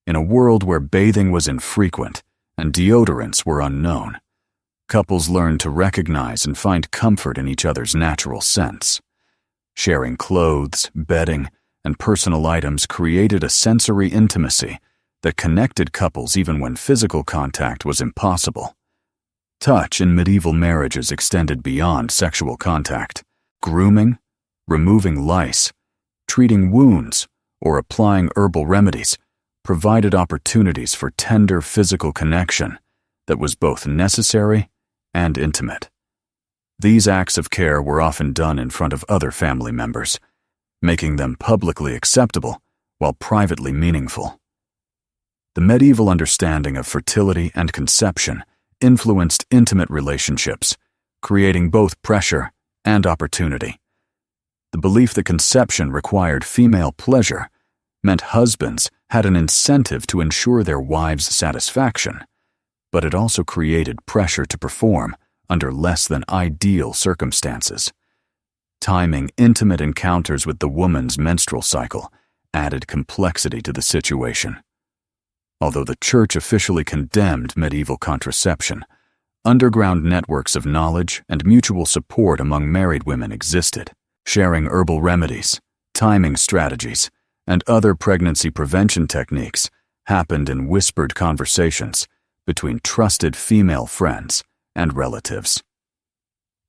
In a world where bathing was infrequent and deodorants were unknown, couples learned to recognize and find comfort in each other's natural scents. Sharing clothes, bedding, and personal items created a sensory intimacy that connected couples even when physical contact was impossible. Touch in medieval marriages extended beyond sexual contact. Grooming, removing lice, treating wounds, or applying herbal remedies provided opportunities for tender physical connection that was both necessary and intimate. These acts of care were often done in front of other family members, making them publicly acceptable while privately meaningful. The medieval understanding of fertility and conception influenced intimate relationships, creating both pressure and opportunity. The belief that conception required female pleasure meant husbands had an incentive to ensure their wives' satisfaction, but it also created pressure to perform under less than ideal circumstances. Timing intimate encounters with the woman's menstrual cycle added complexity to the situation. Although the Church officially condemned medieval contraception, underground networks of knowledge and mutual support among married women existed. Sharing herbal remedies, timing strategies, and other pregnancy prevention techniques happened in whispered conversations between trusted female friends and relatives.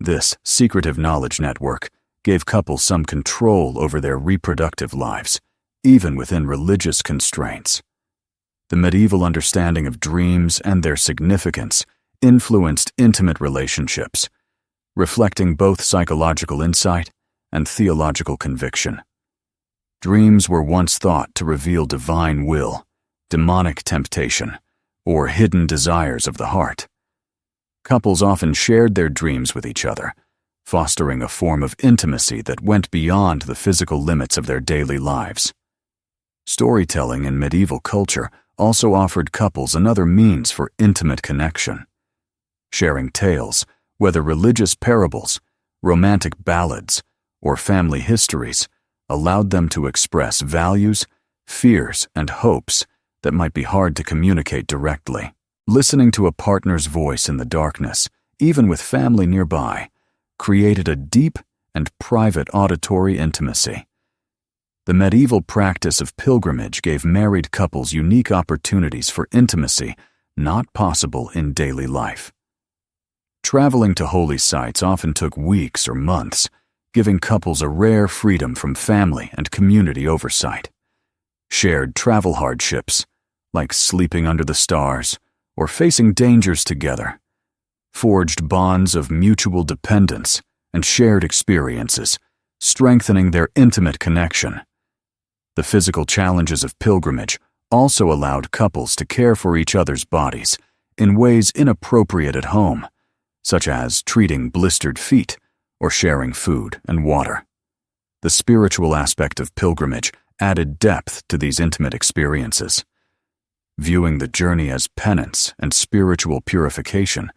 This secretive knowledge network gave couples some control over their reproductive lives, even within religious constraints. The medieval understanding of dreams and their significance influenced intimate relationships, reflecting both psychological insight and theological conviction. Dreams were once thought to reveal divine will, demonic temptation, or hidden desires of the heart. Couples often shared their dreams with each other, fostering a form of intimacy that went beyond the physical limits of their daily lives. Storytelling in medieval culture also offered couples another means for intimate connection. Sharing tales, whether religious parables, romantic ballads, or family histories, allowed them to express values, fears, and hopes that might be hard to communicate directly. Listening to a partner's voice in the darkness, even with family nearby, created a deep and private auditory intimacy. The medieval practice of pilgrimage gave married couples unique opportunities for intimacy not possible in daily life. Traveling to holy sites often took weeks or months, giving couples a rare freedom from family and community oversight. Shared travel hardships, like sleeping under the stars or facing dangers together, forged bonds of mutual dependence and shared experiences, strengthening their intimate connection. The physical challenges of pilgrimage also allowed couples to care for each other's bodies in ways inappropriate at home, such as treating blistered feet or sharing food and water. The spiritual aspect of pilgrimage added depth to these intimate experiences. Viewing the journey as penance and spiritual purification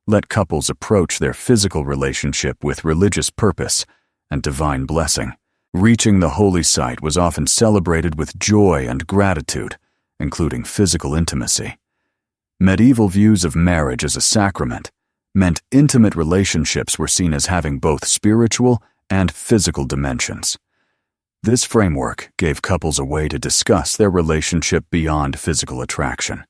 let couples approach their physical relationship with religious purpose and divine blessing. Reaching the holy site was often celebrated with joy and gratitude, including physical intimacy. Medieval views of marriage as a sacrament meant intimate relationships were seen as having both spiritual and physical dimensions. This framework gave couples a way to discuss their relationship beyond physical attraction.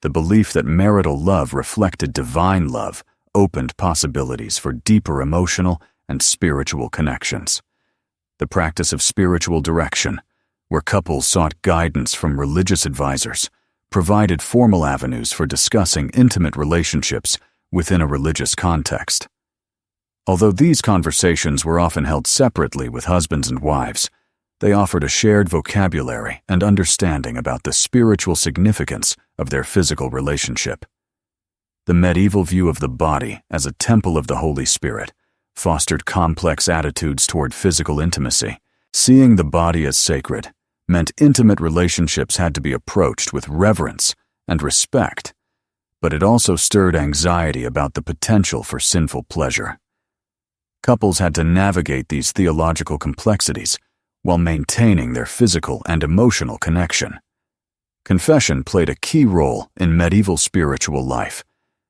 The belief that marital love reflected divine love opened possibilities for deeper emotional and spiritual connections. The practice of spiritual direction, where couples sought guidance from religious advisors, provided formal avenues for discussing intimate relationships within a religious context. Although these conversations were often held separately with husbands and wives, they offered a shared vocabulary and understanding about the spiritual significance of their physical relationship. The medieval view of the body as a temple of the Holy Spirit fostered complex attitudes toward physical intimacy. Seeing the body as sacred meant intimate relationships had to be approached with reverence and respect, but it also stirred anxiety about the potential for sinful pleasure. Couples had to navigate these theological complexities while maintaining their physical and emotional connection. Confession played a key role in medieval spiritual life,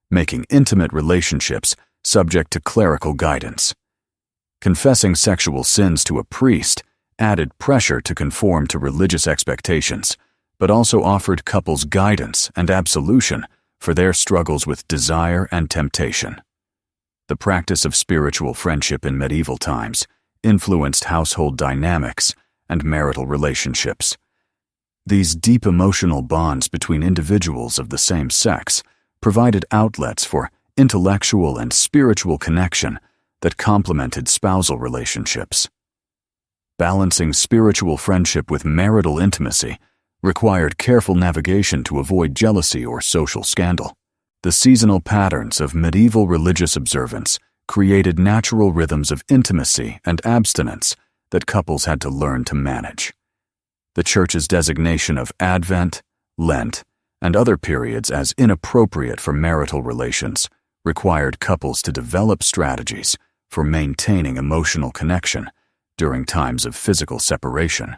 making intimate relationships subject to clerical guidance. Confessing sexual sins to a priest added pressure to conform to religious expectations, but also offered couples guidance and absolution for their struggles with desire and temptation. The practice of spiritual friendship in medieval times influenced household dynamics and marital relationships. These deep emotional bonds between individuals of the same sex provided outlets for intellectual and spiritual connection that complemented spousal relationships. Balancing spiritual friendship with marital intimacy required careful navigation to avoid jealousy or social scandal. The seasonal patterns of medieval religious observance created natural rhythms of intimacy and abstinence that couples had to learn to manage. The Church's designation of Advent, Lent, and other periods as inappropriate for marital relations required couples to develop strategies for maintaining emotional connection during times of physical separation.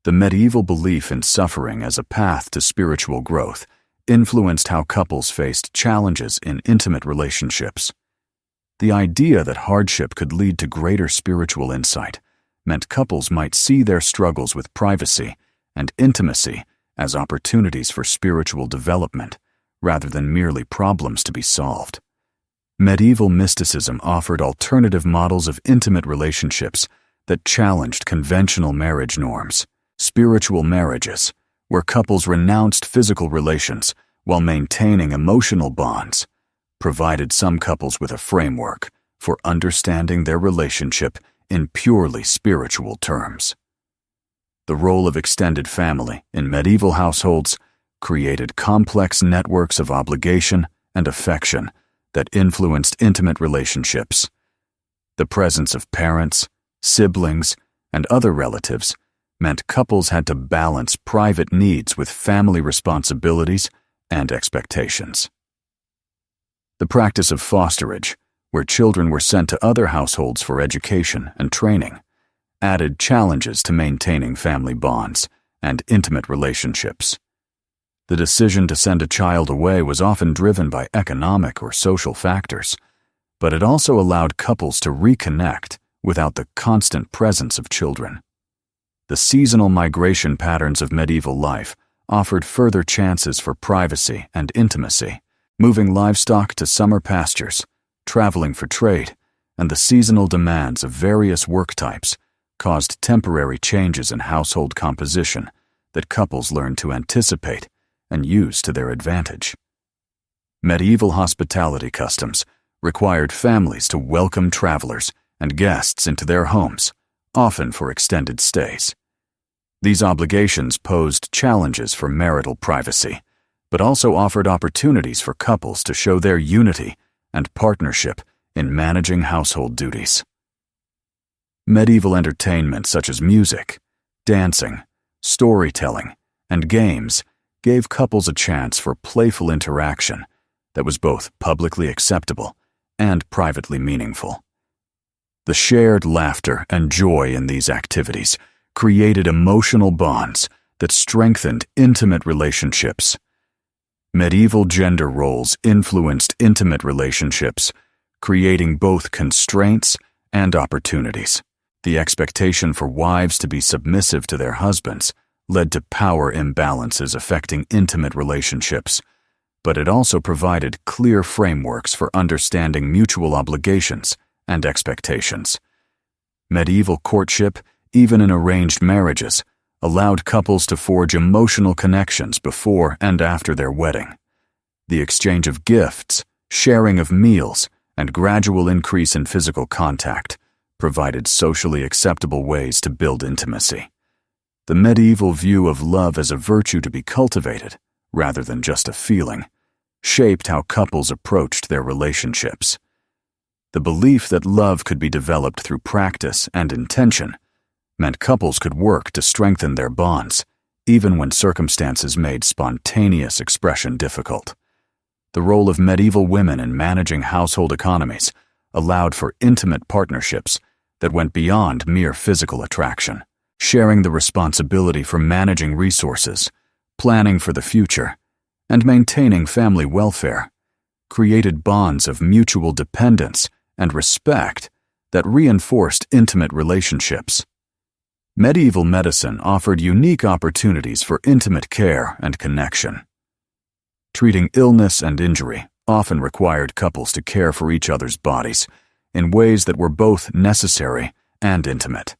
The medieval belief in suffering as a path to spiritual growth influenced how couples faced challenges in intimate relationships. The idea that hardship could lead to greater spiritual insight meant couples might see their struggles with privacy and intimacy as opportunities for spiritual development rather than merely problems to be solved. Medieval mysticism offered alternative models of intimate relationships that challenged conventional marriage norms. Spiritual marriages, where couples renounced physical relations while maintaining emotional bonds, provided some couples with a framework for understanding their relationship in purely spiritual terms. The role of extended family in medieval households created complex networks of obligation and affection that influenced intimate relationships. The presence of parents, siblings, and other relatives meant couples had to balance private needs with family responsibilities and expectations. The practice of fosterage, where children were sent to other households for education and training, added challenges to maintaining family bonds and intimate relationships. The decision to send a child away was often driven by economic or social factors, but it also allowed couples to reconnect without the constant presence of children. The seasonal migration patterns of medieval life offered further chances for privacy and intimacy, moving livestock to summer pastures, traveling for trade, and the seasonal demands of various work types caused temporary changes in household composition that couples learned to anticipate and use to their advantage. Medieval hospitality customs required families to welcome travelers and guests into their homes, often for extended stays. These obligations posed challenges for marital privacy, but also offered opportunities for couples to show their unity and partnership in managing household duties. Medieval entertainment such as music, dancing, storytelling, and games gave couples a chance for playful interaction that was both publicly acceptable and privately meaningful. The shared laughter and joy in these activities created emotional bonds that strengthened intimate relationships. Medieval gender roles influenced intimate relationships, creating both constraints and opportunities. The expectation for wives to be submissive to their husbands led to power imbalances affecting intimate relationships, but it also provided clear frameworks for understanding mutual obligations and expectations. Medieval courtship, even in arranged marriages, allowed couples to forge emotional connections before and after their wedding. The exchange of gifts, sharing of meals, and gradual increase in physical contact provided socially acceptable ways to build intimacy. The medieval view of love as a virtue to be cultivated, rather than just a feeling, shaped how couples approached their relationships. The belief that love could be developed through practice and intention meant couples could work to strengthen their bonds, even when circumstances made spontaneous expression difficult. The role of medieval women in managing household economies allowed for intimate partnerships that went beyond mere physical attraction, sharing the responsibility for managing resources, planning for the future, and maintaining family welfare, created bonds of mutual dependence and respect that reinforced intimate relationships. Medieval medicine offered unique opportunities for intimate care and connection. Treating illness and injury often required couples to care for each other's bodies in ways that were both necessary and intimate.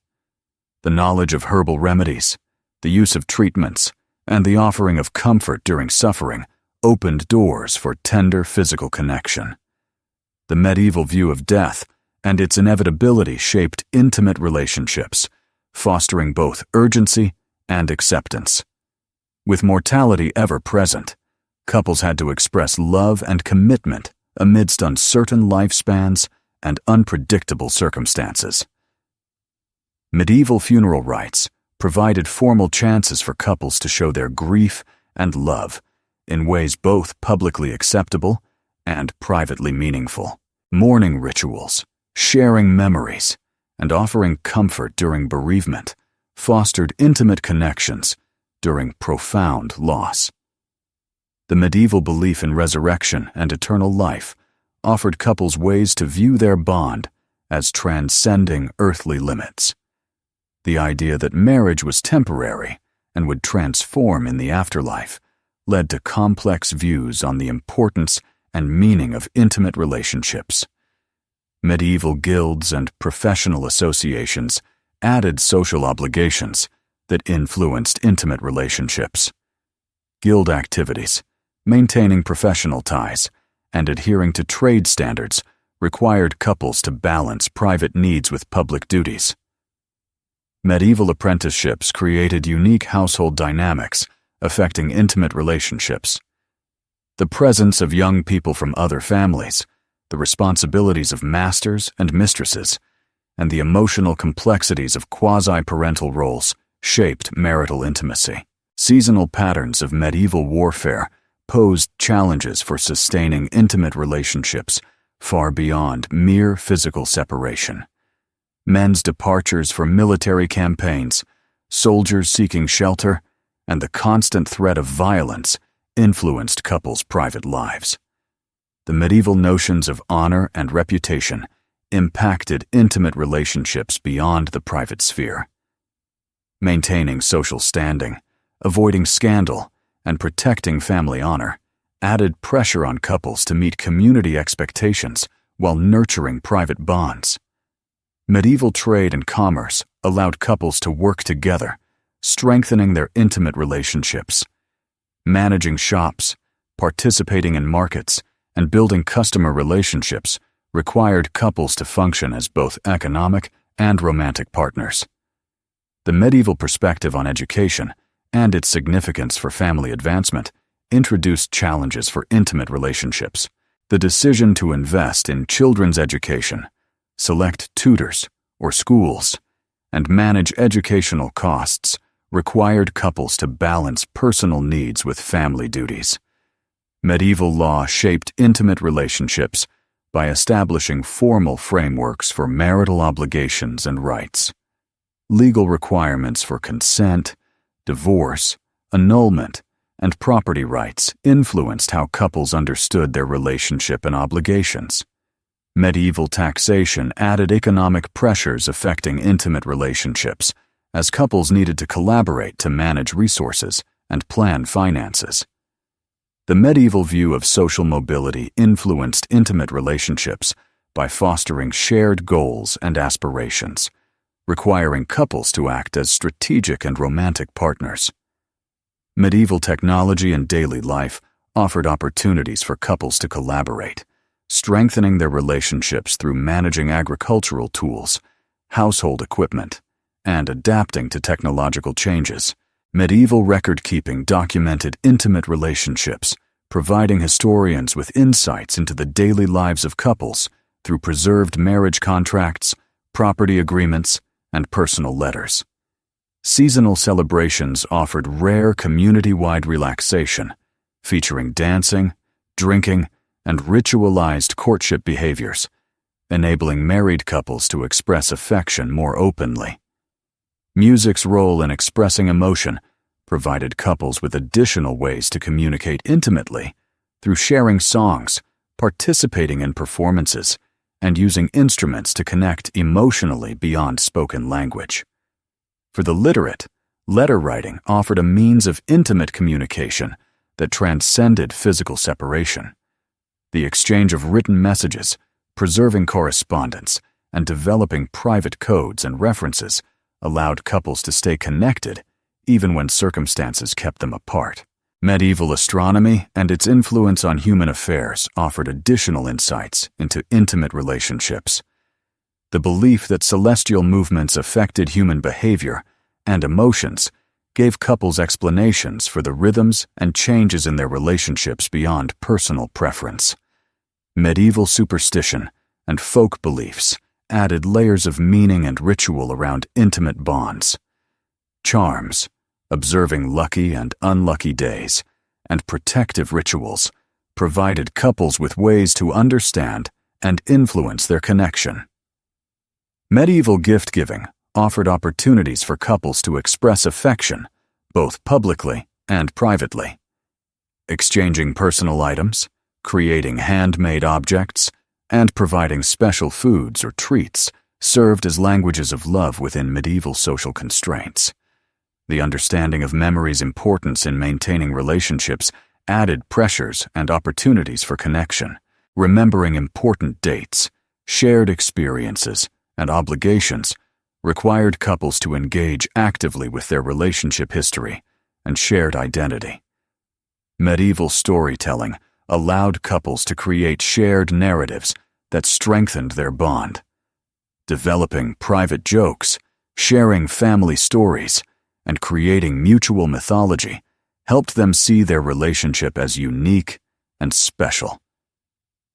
The knowledge of herbal remedies, the use of treatments, and the offering of comfort during suffering opened doors for tender physical connection. The medieval view of death and its inevitability shaped intimate relationships, fostering both urgency and acceptance. With mortality ever present, couples had to express love and commitment amidst uncertain lifespans and unpredictable circumstances. Medieval funeral rites provided formal chances for couples to show their grief and love in ways both publicly acceptable and privately meaningful. Mourning rituals, sharing memories, and offering comfort during bereavement fostered intimate connections during profound loss. The medieval belief in resurrection and eternal life offered couples ways to view their bond as transcending earthly limits. The idea that marriage was temporary and would transform in the afterlife led to complex views on the importance and meaning of intimate relationships. Medieval guilds and professional associations added social obligations that influenced intimate relationships. Guild activities, maintaining professional ties, and adhering to trade standards required couples to balance private needs with public duties. Medieval apprenticeships created unique household dynamics affecting intimate relationships. The presence of young people from other families, the responsibilities of masters and mistresses, and the emotional complexities of quasi-parental roles shaped marital intimacy. Seasonal patterns of medieval warfare posed challenges for sustaining intimate relationships far beyond mere physical separation. Men's departures for military campaigns, soldiers seeking shelter, and the constant threat of violence influenced couples' private lives. The medieval notions of honor and reputation impacted intimate relationships beyond the private sphere. Maintaining social standing, avoiding scandal, and protecting family honor added pressure on couples to meet community expectations while nurturing private bonds. Medieval trade and commerce allowed couples to work together, strengthening their intimate relationships. Managing shops, participating in markets, and building customer relationships required couples to function as both economic and romantic partners. The medieval perspective on education and its significance for family advancement introduced challenges for intimate relationships. The decision to invest in children's education, select tutors or schools, and manage educational costs required couples to balance personal needs with family duties. Medieval law shaped intimate relationships by establishing formal frameworks for marital obligations and rights. Legal requirements for consent, divorce, annulment, and property rights influenced how couples understood their relationship and obligations. Medieval taxation added economic pressures affecting intimate relationships, as couples needed to collaborate to manage resources and plan finances. The medieval view of social mobility influenced intimate relationships by fostering shared goals and aspirations, requiring couples to act as strategic and romantic partners. Medieval technology and daily life offered opportunities for couples to collaborate, strengthening their relationships through managing agricultural tools, household equipment, and adapting to technological changes. Medieval record-keeping documented intimate relationships, providing historians with insights into the daily lives of couples through preserved marriage contracts, property agreements, and personal letters. Seasonal celebrations offered rare community-wide relaxation, featuring dancing, drinking, and ritualized courtship behaviors, enabling married couples to express affection more openly. Music's role in expressing emotion provided couples with additional ways to communicate intimately through sharing songs, participating in performances, and using instruments to connect emotionally beyond spoken language. For the literate, letter writing offered a means of intimate communication that transcended physical separation. The exchange of written messages, preserving correspondence, and developing private codes and references allowed couples to stay connected even when circumstances kept them apart. Medieval astronomy and its influence on human affairs offered additional insights into intimate relationships. The belief that celestial movements affected human behavior and emotions gave couples explanations for the rhythms and changes in their relationships beyond personal preference. Medieval superstition and folk beliefs added layers of meaning and ritual around intimate bonds. Charms, observing lucky and unlucky days, and protective rituals provided couples with ways to understand and influence their connection. Medieval gift-giving offered opportunities for couples to express affection, both publicly and privately. Exchanging personal items, creating handmade objects, and providing special foods or treats served as languages of love within medieval social constraints. The understanding of memory's importance in maintaining relationships added pressures and opportunities for connection. Remembering important dates, shared experiences, and obligations required couples to engage actively with their relationship history and shared identity. Medieval storytelling allowed couples to create shared narratives that strengthened their bond. Developing private jokes, sharing family stories, and creating mutual mythology helped them see their relationship as unique and special.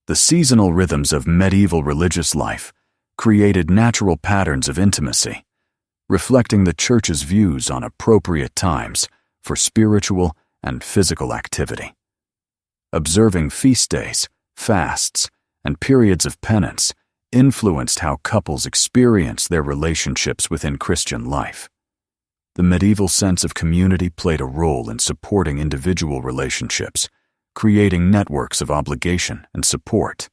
The seasonal rhythms of medieval religious life created natural patterns of intimacy, reflecting the Church's views on appropriate times for spiritual and physical activity. Observing feast days, fasts, and periods of penance influenced how couples experienced their relationships within Christian life. The medieval sense of community played a role in supporting individual relationships, creating networks of obligation and support.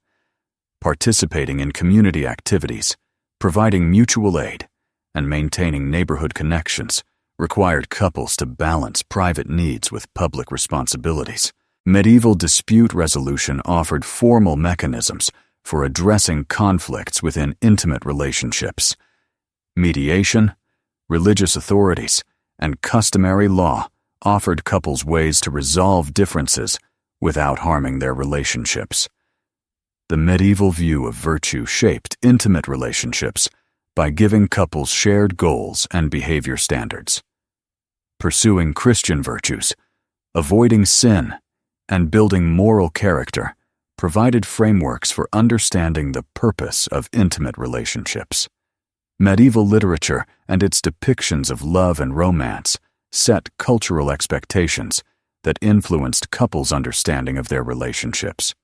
Participating in community activities, providing mutual aid, and maintaining neighborhood connections required couples to balance private needs with public responsibilities. Medieval dispute resolution offered formal mechanisms for addressing conflicts within intimate relationships. Mediation, religious authorities, and customary law offered couples ways to resolve differences without harming their relationships. The medieval view of virtue shaped intimate relationships by giving couples shared goals and behavior standards. Pursuing Christian virtues, avoiding sin, and building moral character provided frameworks for understanding the purpose of intimate relationships. Medieval literature and its depictions of love and romance set cultural expectations that influenced couples' understanding of their relationships.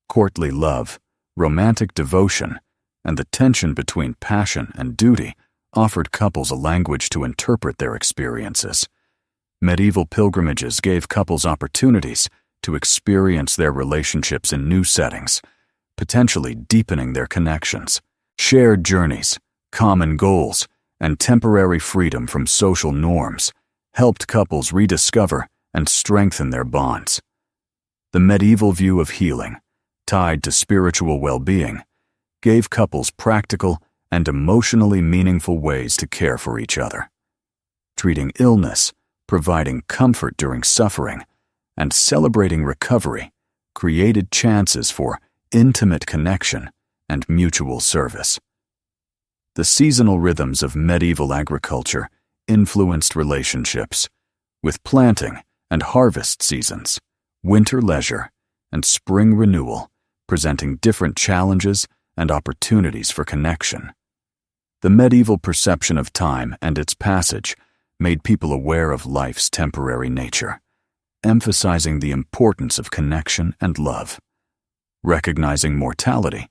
Courtly love, romantic devotion, and the tension between passion and duty offered couples a language to interpret their experiences. Medieval pilgrimages gave couples opportunities to experience their relationships in new settings, potentially deepening their connections. Shared journeys, common goals, and temporary freedom from social norms helped couples rediscover and strengthen their bonds. The medieval view of healing, tied to spiritual well-being, gave couples practical and emotionally meaningful ways to care for each other. Treating illness, providing comfort during suffering, and celebrating recovery created chances for intimate connection and mutual service. The seasonal rhythms of medieval agriculture influenced relationships, with planting and harvest seasons, winter leisure, and spring renewal presenting different challenges and opportunities for connection. The medieval perception of time and its passage made people aware of life's temporary nature, emphasizing the importance of connection and love. Recognizing mortality,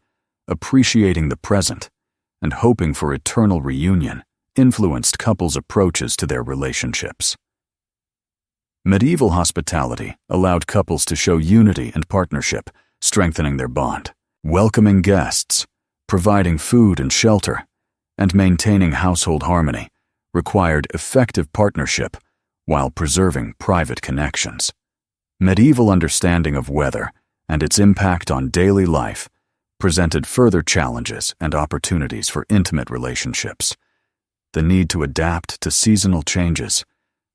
appreciating the present, and hoping for eternal reunion influenced couples' approaches to their relationships. Medieval hospitality allowed couples to show unity and partnership, strengthening their bond. Welcoming guests, providing food and shelter, and maintaining household harmony required effective partnership while preserving private connections. Medieval understanding of weather and its impact on daily life presented further challenges and opportunities for intimate relationships. The need to adapt to seasonal changes,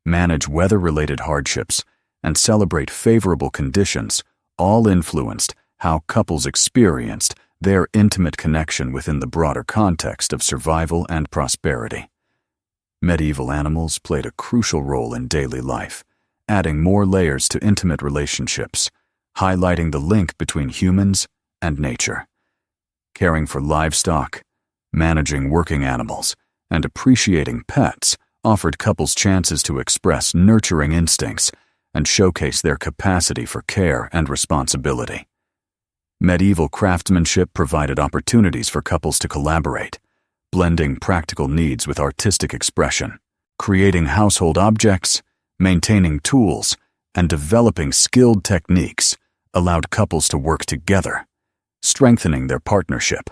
manage weather-related hardships, and celebrate favorable conditions all influenced how couples experienced their intimate connection within the broader context of survival and prosperity. Medieval animals played a crucial role in daily life, adding more layers to intimate relationships, highlighting the link between humans and nature. Caring for livestock, managing working animals, and appreciating pets offered couples chances to express nurturing instincts and showcase their capacity for care and responsibility. Medieval craftsmanship provided opportunities for couples to collaborate, blending practical needs with artistic expression, creating household objects, maintaining tools, and developing skilled techniques allowed couples to work together, strengthening their partnership.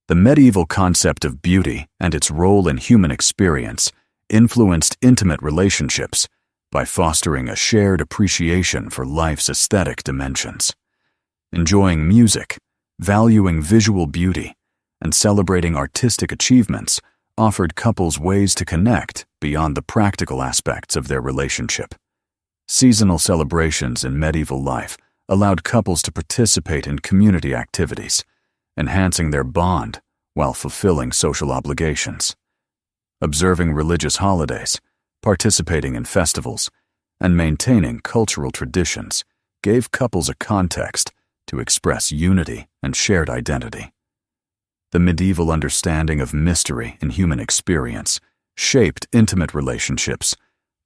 The medieval concept of beauty and its role in human experience influenced intimate relationships by fostering a shared appreciation for life's aesthetic dimensions. Enjoying music, valuing visual beauty, and celebrating artistic achievements offered couples ways to connect beyond the practical aspects of their relationship. Seasonal celebrations in medieval life allowed couples to participate in community activities, enhancing their bond while fulfilling social obligations. Observing religious holidays, participating in festivals, and maintaining cultural traditions gave couples a context to express unity and shared identity. The medieval understanding of mystery in human experience shaped intimate relationships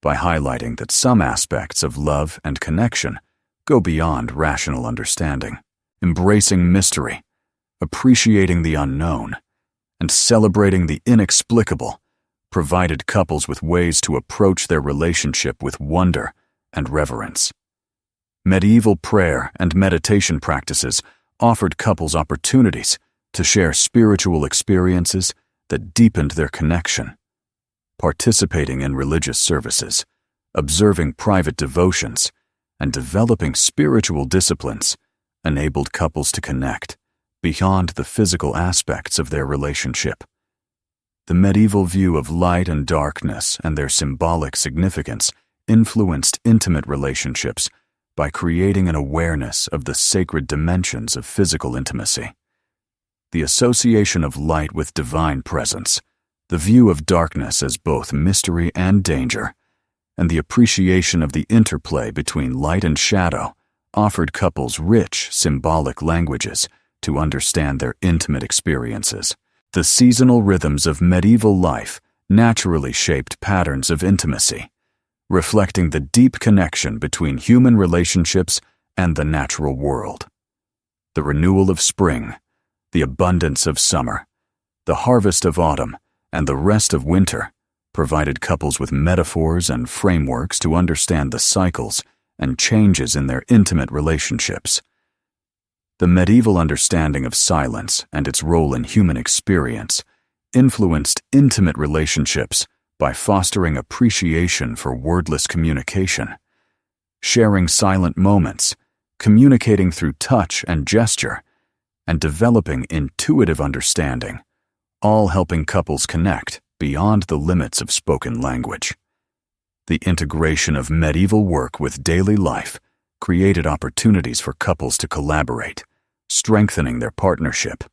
by highlighting that some aspects of love and connection go beyond rational understanding. Embracing mystery, appreciating the unknown, and celebrating the inexplicable provided couples with ways to approach their relationship with wonder and reverence. Medieval prayer and meditation practices offered couples opportunities to share spiritual experiences that deepened their connection. Participating in religious services, observing private devotions, and developing spiritual disciplines enabled couples to connect beyond the physical aspects of their relationship. The medieval view of light and darkness and their symbolic significance influenced intimate relationships by creating an awareness of the sacred dimensions of physical intimacy. The association of light with divine presence, the view of darkness as both mystery and danger, and the appreciation of the interplay between light and shadow offered couples rich symbolic languages to understand their intimate experiences. The seasonal rhythms of medieval life naturally shaped patterns of intimacy, reflecting the deep connection between human relationships and the natural world. The renewal of spring, the abundance of summer, the harvest of autumn, and the rest of winter provided couples with metaphors and frameworks to understand the cycles and changes in their intimate relationships. The medieval understanding of silence and its role in human experience influenced intimate relationships by fostering appreciation for wordless communication. Sharing silent moments, communicating through touch and gesture, and developing intuitive understanding all helping couples connect beyond the limits of spoken language. The integration of medieval work with daily life created opportunities for couples to collaborate, strengthening their partnership.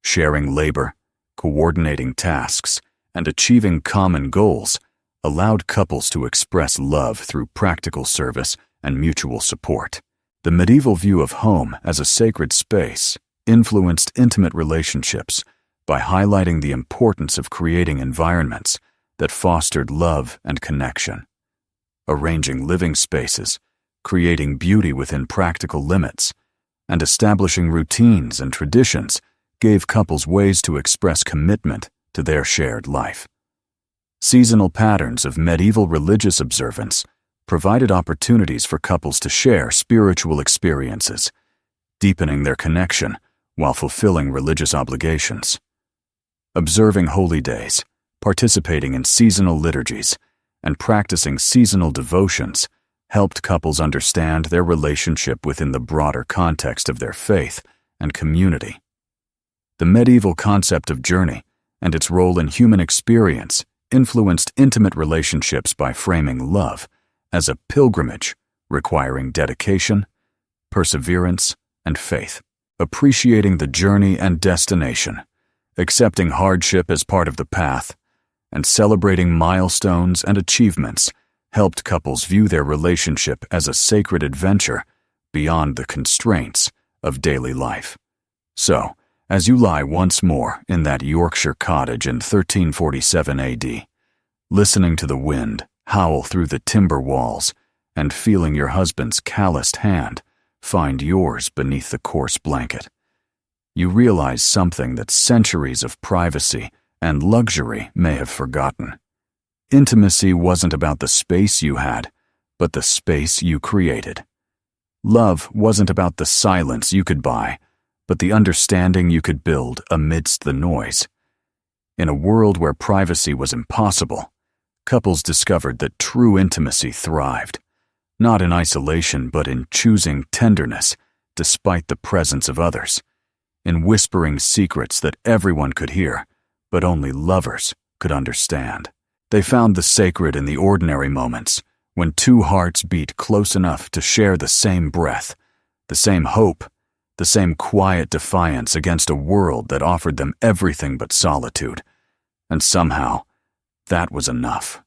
Sharing labor, coordinating tasks, and achieving common goals allowed couples to express love through practical service and mutual support. The medieval view of home as a sacred space influenced intimate relationships by highlighting the importance of creating environments that fostered love and connection. Arranging living spaces, creating beauty within practical limits, and establishing routines and traditions gave couples ways to express commitment to their shared life. Seasonal patterns of medieval religious observance provided opportunities for couples to share spiritual experiences, deepening their connection while fulfilling religious obligations. Observing holy days, participating in seasonal liturgies, and practicing seasonal devotions helped couples understand their relationship within the broader context of their faith and community. The medieval concept of journey and its role in human experience influenced intimate relationships by framing love as a pilgrimage requiring dedication, perseverance, and faith. Appreciating the journey and destination, accepting hardship as part of the path, and celebrating milestones and achievements helped couples view their relationship as a sacred adventure beyond the constraints of daily life. So, as you lie once more in that Yorkshire cottage in 1347 AD, listening to the wind howl through the timber walls and feeling your husband's calloused hand find yours beneath the coarse blanket, you realize something that centuries of privacy and luxury may have forgotten. Intimacy wasn't about the space you had, but the space you created. Love wasn't about the silence you could buy, but the understanding you could build amidst the noise. In a world where privacy was impossible, couples discovered that true intimacy thrived, not in isolation but in choosing tenderness despite the presence of others, in whispering secrets that everyone could hear, but only lovers could understand. They found the sacred in the ordinary moments, when two hearts beat close enough to share the same breath, the same hope, the same quiet defiance against a world that offered them everything but solitude. And somehow, that was enough.